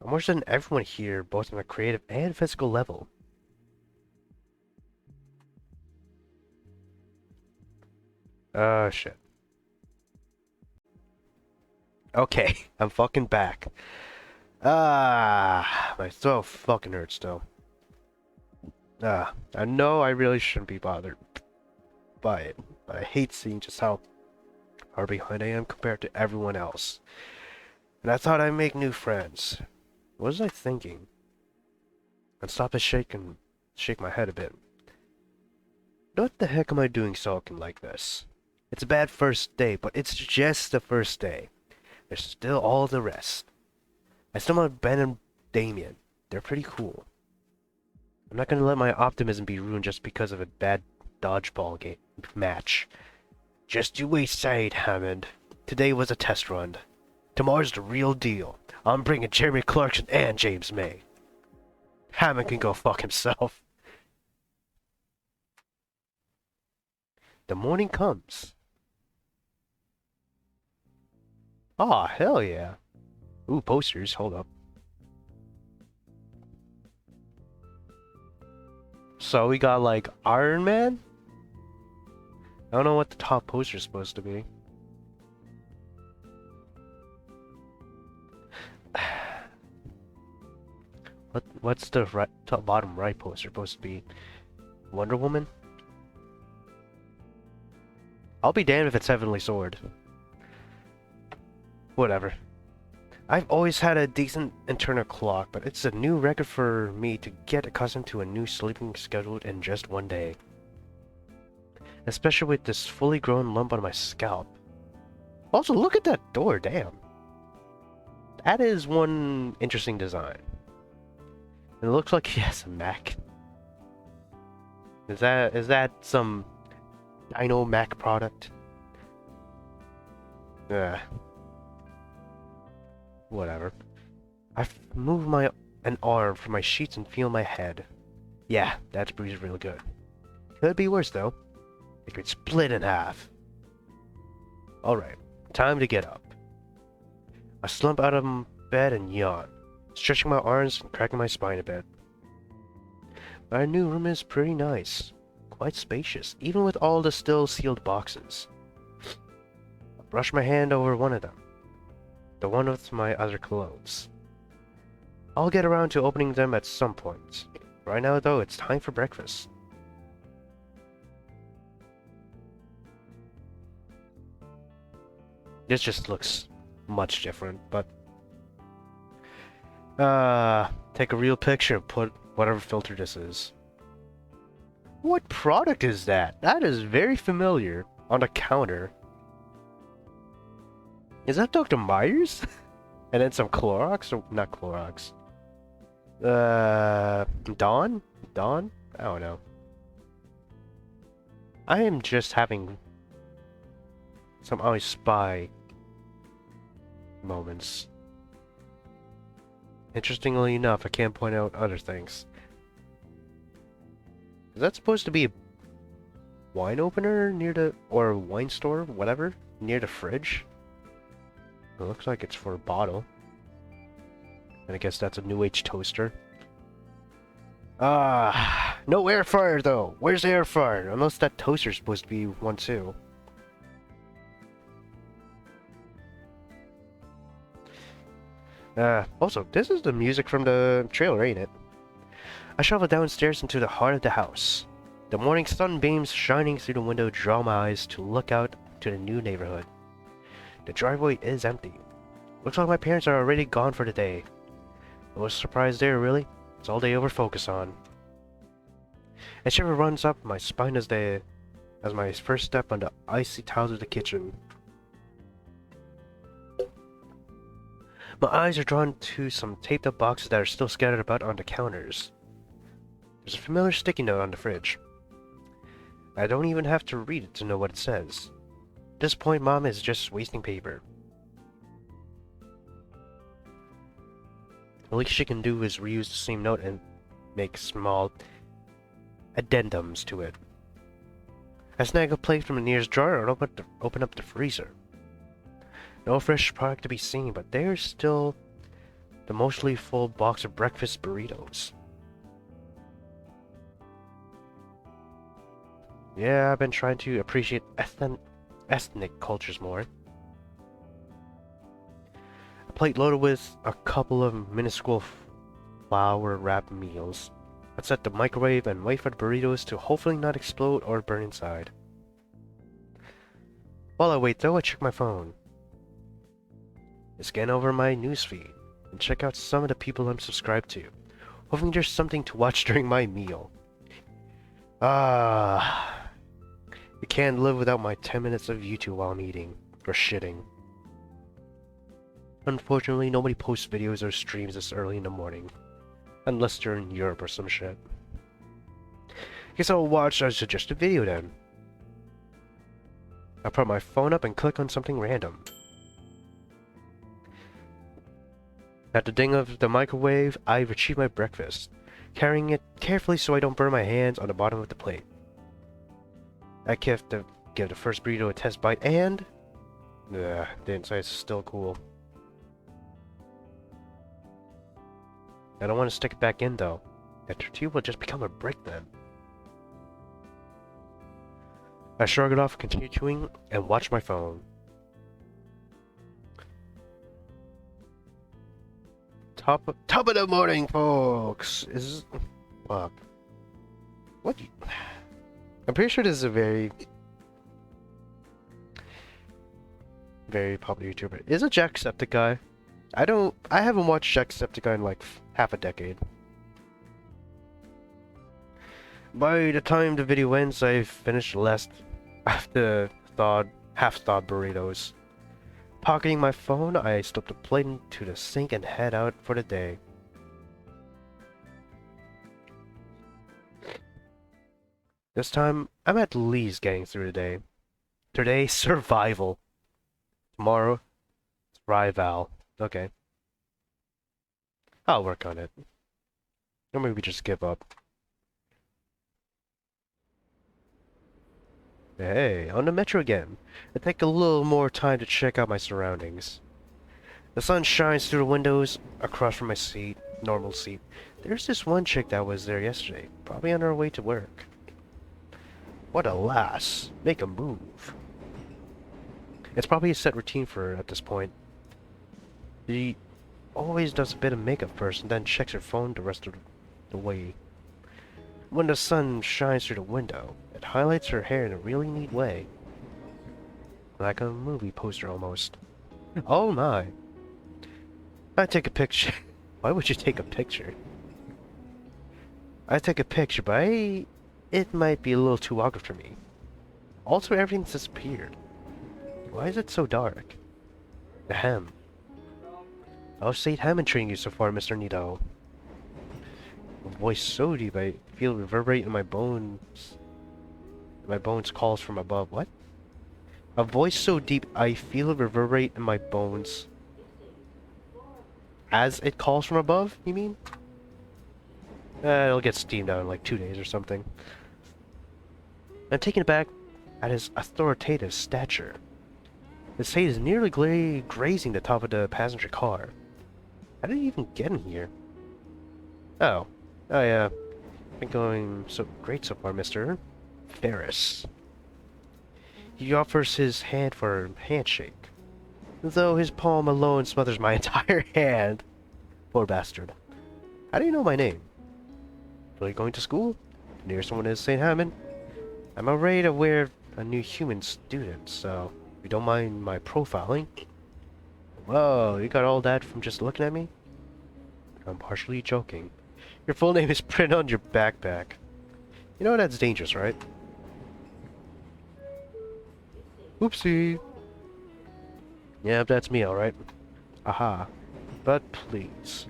I'm worse than everyone here, both on a creative and physical level. Shit. Okay, I'm fucking back. My throat fucking hurts though. I know I really shouldn't be bothered by it, but I hate seeing just how far behind I am compared to everyone else. And I thought I'd make new friends. What was I thinking? I'd stop to shake my head a bit. What the heck am I doing sulking like this? It's a bad first day, but it's just the first day. There's still all the rest. I still want Ben and Damien. They're pretty cool. I'm not gonna let my optimism be ruined just because of a bad dodgeball game match. Just you wait, Said Hammond. Today was a test run. Tomorrow's the real deal. I'm bringing Jeremy Clarkson and James May. Hammond can go fuck himself. The morning comes. Aw, hell yeah. Ooh, posters, hold up. So we got like Iron Man? I don't know what the top poster's supposed to be. What's the top bottom right poster supposed to be? Wonder Woman? I'll be damned if it's Heavenly Sword. Whatever. I've always had a decent internal clock, but it's a new record for me to get accustomed to a new sleeping schedule in just one day. Especially with this fully grown lump on my scalp. Also, look at that door, damn. That is one interesting design. It looks like he has a Mac. Is that some Dino Mac product? Whatever. I've moved an arm from my sheets and feel my head. Yeah, that breeze really good. Could be worse though. It could split in half. Alright, time to get up. I slump out of bed and yawn, stretching my arms and cracking my spine a bit. My new room is pretty nice. Quite spacious, even with all the still sealed boxes. I brush my hand over one of them. The one with my other clothes. I'll get around to opening them at some point. Right now, though, it's time for breakfast. This just looks much different, but... take a real picture and put whatever filter this is. What product is that? That is very familiar. On the counter. Is that Dr. Myers? And then some Clorox? Or not Clorox. Dawn? Dawn? I don't know. I am just having some I Spy moments. Interestingly enough, I can't point out other things. Is that supposed to be a wine opener near the... or a wine store, whatever, near the fridge? It looks like it's for a bottle. And I guess that's a New Age toaster. No air fryer though. Where's the air fryer? Unless that toaster's supposed to be one too. Also, this is the music from the trailer, ain't it? I shuffle downstairs into the heart of the house. The morning sunbeams shining through the window draw my eyes to look out to the new neighborhood. The driveway is empty. Looks like my parents are already gone for the day. No surprise there, really. It's all they ever focus on. A shiver runs up my spine as my first step on the icy tiles of the kitchen. My eyes are drawn to some taped up boxes that are still scattered about on the counters. There's a familiar sticky note on the fridge. I don't even have to read it to know what it says. At this point, Mom is just wasting paper. The least she can do is reuse the same note and make small addendums to it. I snag a plate from the nearest drawer and open up the freezer. No fresh product to be seen, but there's still the mostly full box of breakfast burritos. Yeah, I've been trying to appreciate ethnic cultures more. I plate loaded with a couple of minuscule flour wrapped meals. I set the microwave and wait for the burritos to hopefully not explode or burn inside. While I wait though, I check my phone. I scan over my newsfeed and check out some of the people I'm subscribed to, hoping there's something to watch during my meal. You can't live without my 10 minutes of YouTube while I'm eating, or shitting. Unfortunately, nobody posts videos or streams this early in the morning, unless they're in Europe or some shit. Guess I'll watch a suggested video then. I put my phone up and click on something random. At the ding of the microwave, I retrieve my breakfast, carrying it carefully so I don't burn my hands on the bottom of the plate. I give the first burrito a test bite and... the inside's still cool. I don't want to stick it back in though. That tortilla will just become a brick then. I shrug it off, continue chewing, and watch my phone. Top of the morning, folks! Fuck. What? I'm pretty sure this is a very popular YouTuber. Is it Jacksepticeye? I haven't watched Jacksepticeye in like half a decade. By the time the video ends, I've finished the last half-thawed burritos. Pocketing my phone, I slip the plate into the sink and head out for the day. This time, I'm at least getting through the day. Today, survival. Tomorrow, thrival. Okay. I'll work on it. Or maybe just give up. Hey, on the metro again. I take a little more time to check out my surroundings. The sun shines through the windows across from my normal seat. There's this one chick that was there yesterday, probably on her way to work. What a lass. Make a move. It's probably a set routine for her at this point. She always does a bit of makeup first and then checks her phone the rest of the way. When the sun shines through the window, it highlights her hair in a really neat way. Like a movie poster almost. Oh my. I take a picture. Why would you take a picture? I take a picture, but it might be a little too awkward for me. Also, everything's disappeared. Why is it so dark? Ahem. I'll say ham and treating you so far, Mr. Nito. A voice so deep I feel reverberate in my bones. My bones calls from above. What? A voice so deep I feel it reverberate in my bones. As it calls from above, you mean? It'll get steamed out in like 2 days or something. I'm taken aback at his authoritative stature. His head is nearly grazing the top of the passenger car. How did he even get in here? Oh yeah. Been going so great so far, Mr. Ferris. He offers his hand for a handshake, though his palm alone smothers my entire hand. Poor bastard. How do you know my name? Are you going to school? The nearest one is St. Hammond. I'm already aware of a new human student, so if you don't mind my profiling. Whoa, you got all that from just looking at me? I'm partially joking. Your full name is printed on your backpack. You know that's dangerous, right? Oopsie. Yeah, that's me, alright. Aha. But please.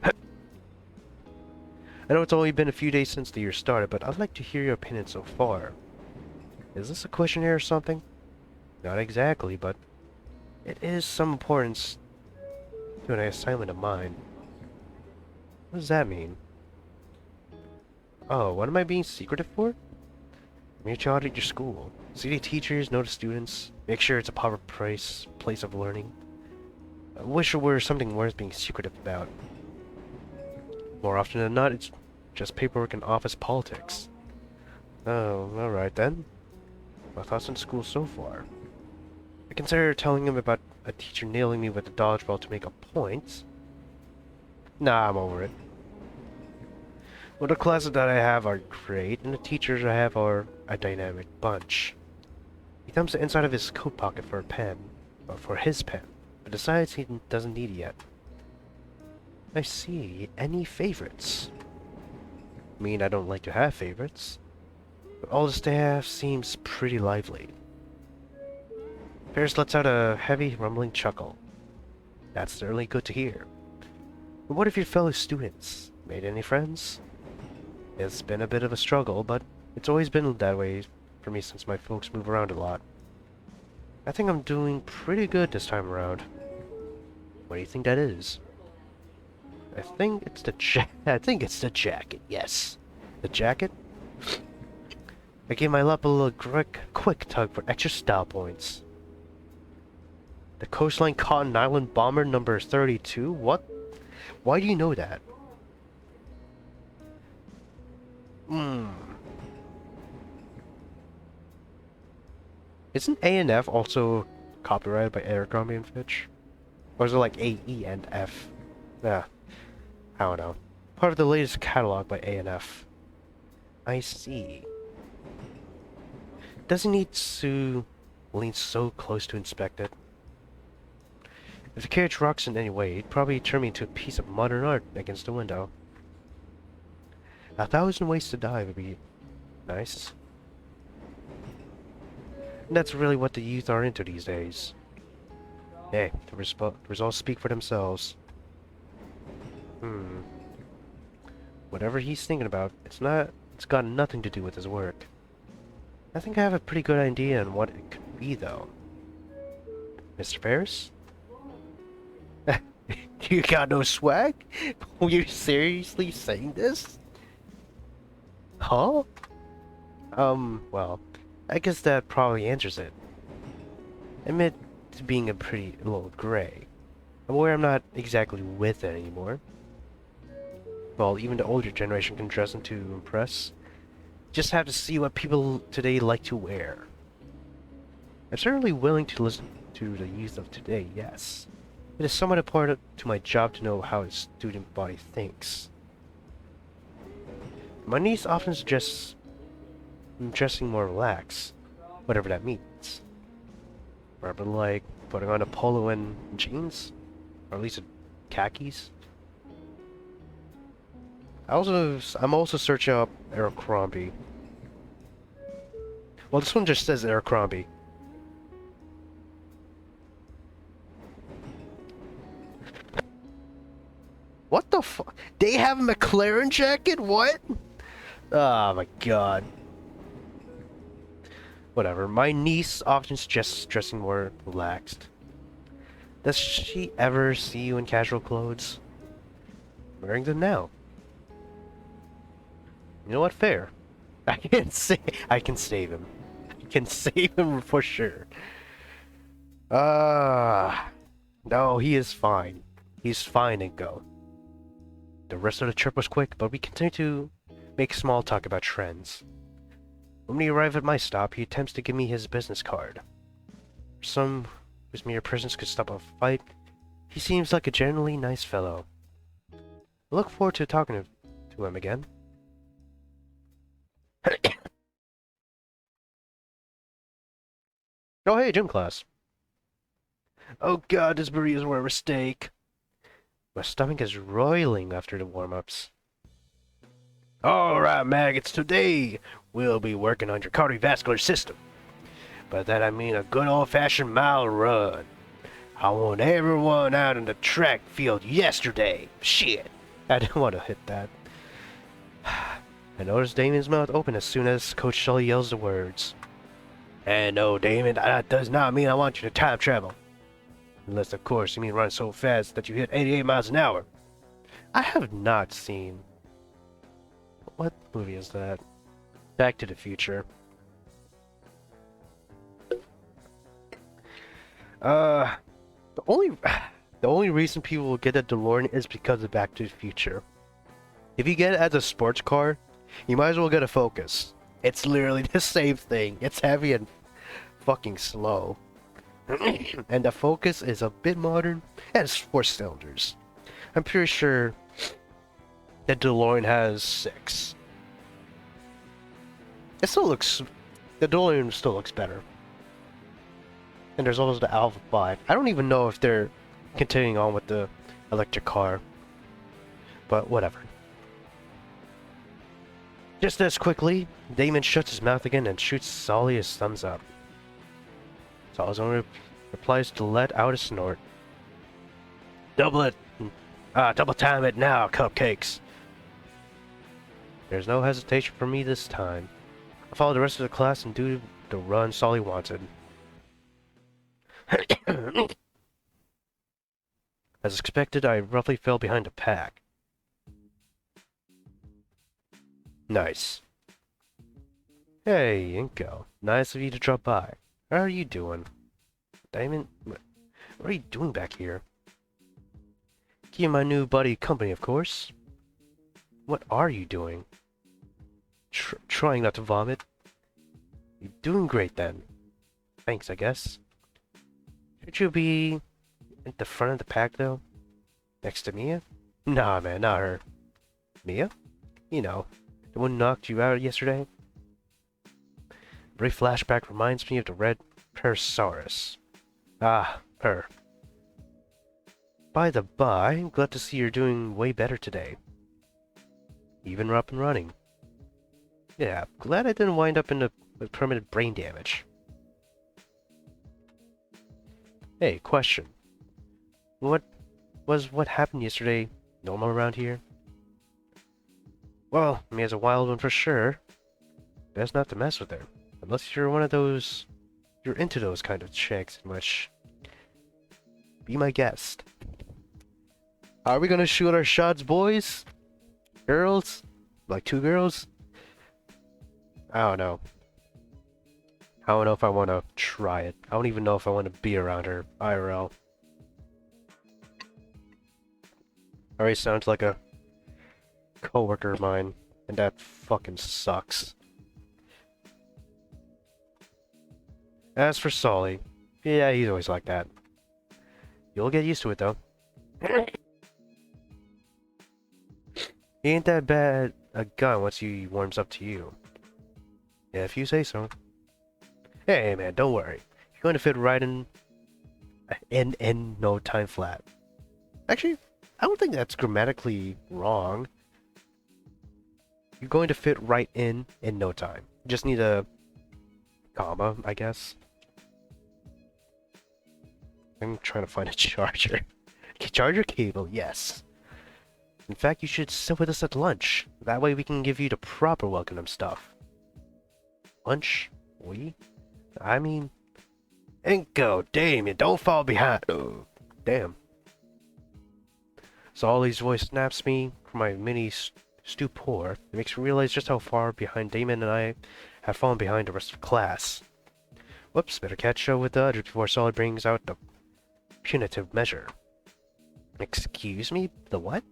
I know it's only been a few days since the year started, but I'd like to hear your opinion so far. Is this a questionnaire or something? Not exactly, but it is some importance to an assignment of mine. What does that mean? Oh, what am I being secretive for? I'm here to audit your school. See the teachers, know the students, make sure it's a proper place of learning. I wish it were something worth being secretive about. More often than not, it's just paperwork and office politics. Oh, alright then. My thoughts on school so far. I consider telling him about a teacher nailing me with a dodgeball to make a point. Nah, I'm over it. Well, the classes that I have are great, and the teachers I have are a dynamic bunch. He thumbs the inside of his coat pocket for a pen, or for his pen, but decides he doesn't need it yet. I see. Any favorites? I mean, I don't like to have favorites, but all the staff seems pretty lively. Ferris lets out a heavy, rumbling chuckle. That's certainly good to hear. But what of your fellow students? Made any friends? It's been a bit of a struggle, but it's always been that way for me since my folks move around a lot. I think I'm doing pretty good this time around. What do you think that is? I think it's the jacket, yes. The jacket? I gave my lap a little quick tug for extra style points. The Coastline Cotton Island Bomber number 32? What? Why do you know that? Isn't A and F also copyrighted by Abercrombie and Fitch? Or is it like A, E, and F? Yeah, I don't know. Part of the latest catalog by A and F. I see. Doesn't need to lean so close to inspect it. If the carriage rocks in any way, it'd probably turn me into a piece of modern art against the window. 1,000 ways to die would be nice. And that's really what the youth are into these days. Hey, the results speak for themselves. Whatever he's thinking about, it's got nothing to do with his work. I think I have a pretty good idea on what it could be, though. Mr. Ferris? You got no swag? Were you seriously saying this? Huh? Well, I guess that probably answers it. Admit to being a little gray. I'm aware I'm not exactly with it anymore. Well, even the older generation can dress to impress. Just have to see what people today like to wear. I'm certainly willing to listen to the youth of today, yes. It is somewhat important to my job to know how a student body thinks. My niece often suggests dressing more relaxed, whatever that means. Rather like putting on a polo and jeans, or at least khakis. I'm also searching up Abercrombie. Well, this one just says Abercrombie. What the fuck? They have a McLaren jacket? What? Oh my god. Whatever. My niece often suggests dressing more relaxed. Does she ever see you in casual clothes? I'm wearing them now. You know what? Fair. I can save him. I can save him for sure. No, he is fine. He's fine and go. The rest of the trip was quick, but we continued to make small talk about trends. When we arrive at my stop, he attempts to give me his business card. For some whose mere presence could stop a fight, he seems like a generally nice fellow. I look forward to talking to him again. Oh hey, gym class. Oh god, this burritos were a mistake. My stomach is roiling after the warm-ups. Alright, maggots, today we'll be working on your cardiovascular system. By that I mean a good old-fashioned mile run. I want everyone out in the track field yesterday. Shit, I didn't want to hit that. I noticed Damon's mouth open as soon as Coach Sully yells the words. And no, Damon, that does not mean I want you to time travel. Unless, of course, you mean run so fast that you hit 88 miles an hour. I have not seen... What movie is that? Back to the Future. The only reason people will get a DeLorean is because of Back to the Future. If you get it as a sports car, you might as well get a Focus. It's literally the same thing. It's heavy and fucking slow. And the Focus is a bit modern, and it's 4 cylinders. I'm pretty sure that DeLorean has 6. It still looks... The DeLorean still looks better. And there's also the Alpha 5. I don't even know if they're continuing on with the electric car. But whatever. Just as quickly, Damon shuts his mouth again and shoots Solly his thumbs up. Solly's only replies to let out a snort. Double it! Double time it now, cupcakes! There's no hesitation for me this time. I follow the rest of the class and do the run Solly wanted. As expected, I roughly fell behind the pack. Nice. Hey, Inko. Nice of you to drop by. How are you doing? Damon, what are you doing back here? Keeping my new buddy company, of course. What are you doing? Trying not to vomit. You're doing great then. Thanks, I guess. Should you be at the front of the pack, though? Next to Mia? Nah, man, not her. Mia? You know, the one who knocked you out yesterday? A brief flashback reminds me of the red Parasaurus. Ah, her. By the by, I'm glad to see you're doing way better today. Even up and running. Yeah, glad I didn't wind up with permanent brain damage. Hey, question. What happened yesterday normal around here? Well, Mia's a wild one for sure. Best not to mess with her. Unless you're one of those... You're into those kind of chicks, in which... Be my guest. Are we gonna shoot our shots, boys? Girls? Like 2 girls? I don't know. I don't know if I want to try it. I don't even know if I want to be around her, IRL. Already sounds like a coworker of mine, and that fucking sucks. As for Solly, yeah, he's always like that. You'll get used to it, though. He ain't that bad a gun once he warms up to you. Yeah, if you say so. Hey, man, don't worry. You're going to fit right in no time flat. Actually, I don't think that's grammatically wrong. You're going to fit right in no time. You just need a comma, I guess. I'm trying to find a charger. Charger cable, yes. In fact, you should sit with us at lunch. That way we can give you the proper welcome stuff. Lunch? We? I mean... Inko, Damien, don't fall behind. Oh, damn. Solly's voice snaps me from my mini stupor. It makes me realize just how far behind Damon and I have fallen behind the rest of the class. Whoops, better catch up with the others before Solly brings out the punitive measure. Excuse me? The what?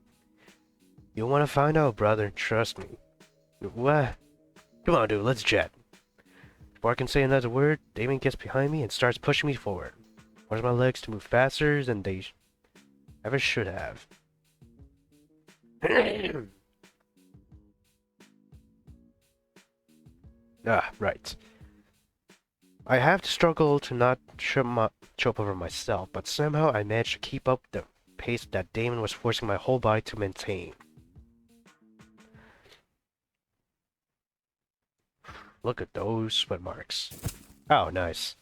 You'll want to find out, brother. Trust me. What? Come on, dude. Let's jet. Before I can say another word, Damon gets behind me and starts pushing me forward. Forces my legs to move faster than they ever should have. Right. I have to struggle to not trip over myself, but somehow I managed to keep up the pace that Damon was forcing my whole body to maintain. Look at those sweat marks. Oh, nice.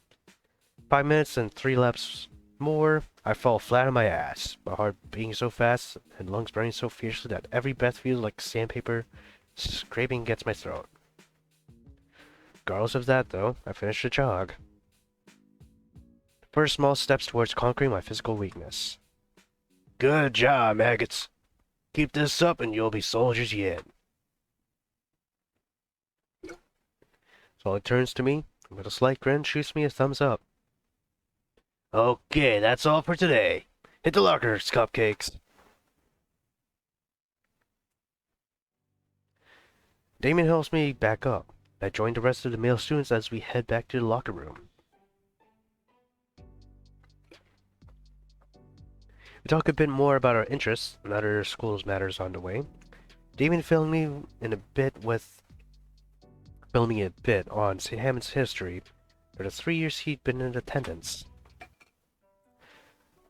5 minutes and 3 laps more, I fall flat on my ass. My heart beating so fast and lungs burning so fiercely that every breath feels like sandpaper scraping against my throat. Regardless of that, though, I finished the jog. First small steps towards conquering my physical weakness. Good job, maggots. Keep this up and you'll be soldiers yet. Solly turns to me, and with a slight grin, shoots me a thumbs up. Okay, that's all for today. Hit the lockers, cupcakes. Damon helps me back up. I join the rest of the male students as we head back to the locker room. We talk a bit more about our interests and other schools matters on the way. Damien filmed me a bit on St. Hammond's history for the 3 years he'd been in attendance.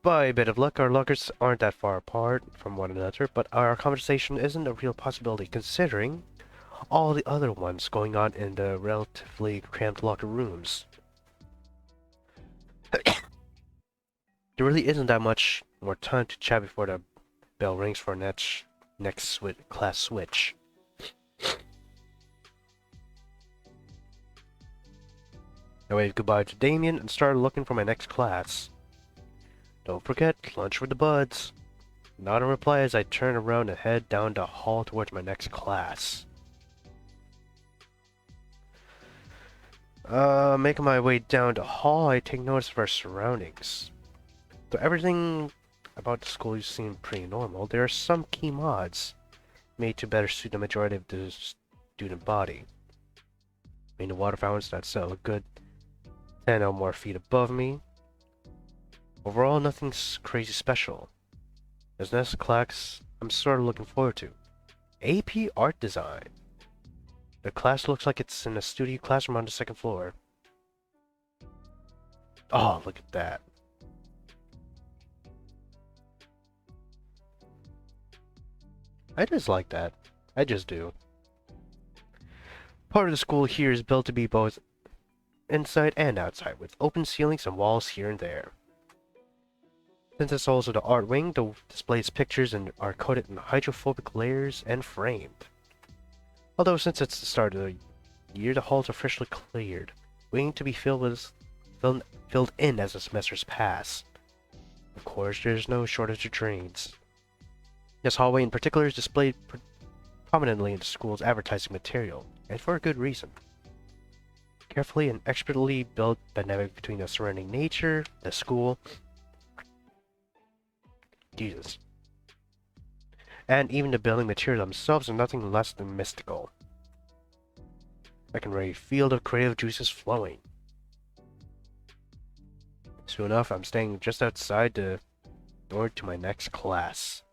By a bit of luck, our lockers aren't that far apart from one another, but our conversation isn't a real possibility considering all the other ones going on in the relatively cramped locker rooms. There really isn't that much more time to chat before the bell rings for next class switch. I waved goodbye to Damien and started looking for my next class. Don't forget, lunch with the buds. Not a reply as I turn around and head down the hall towards my next class. Making my way down the hall, I take notice of our surroundings. Though everything about the school seems pretty normal, there are some key mods made to better suit the majority of the student body. I mean, the water fountains that sell a good 10 or more feet above me. Overall, nothing's crazy special. This next class I'm sort of looking forward to. AP Art Design. The class looks like it's in a studio classroom on the second floor. Oh, look at that. I just like that. I just do. Part of the school here is built to be both inside and outside, with open ceilings and walls here and there. Since it's also the art wing, the displays pictures and are coated in hydrophobic layers and framed. Although since it's the start of the year, the halls are officially cleared, waiting to be filled in as the semesters pass. Of course, there's no shortage of drains. This hallway in particular is displayed prominently in the school's advertising material, and for a good reason. Carefully and expertly built dynamic between the surrounding nature, the school, Jesus, and even the building material themselves are nothing less than mystical. I can already feel the creative juices flowing. Soon enough, I'm staying just outside the door to my next class.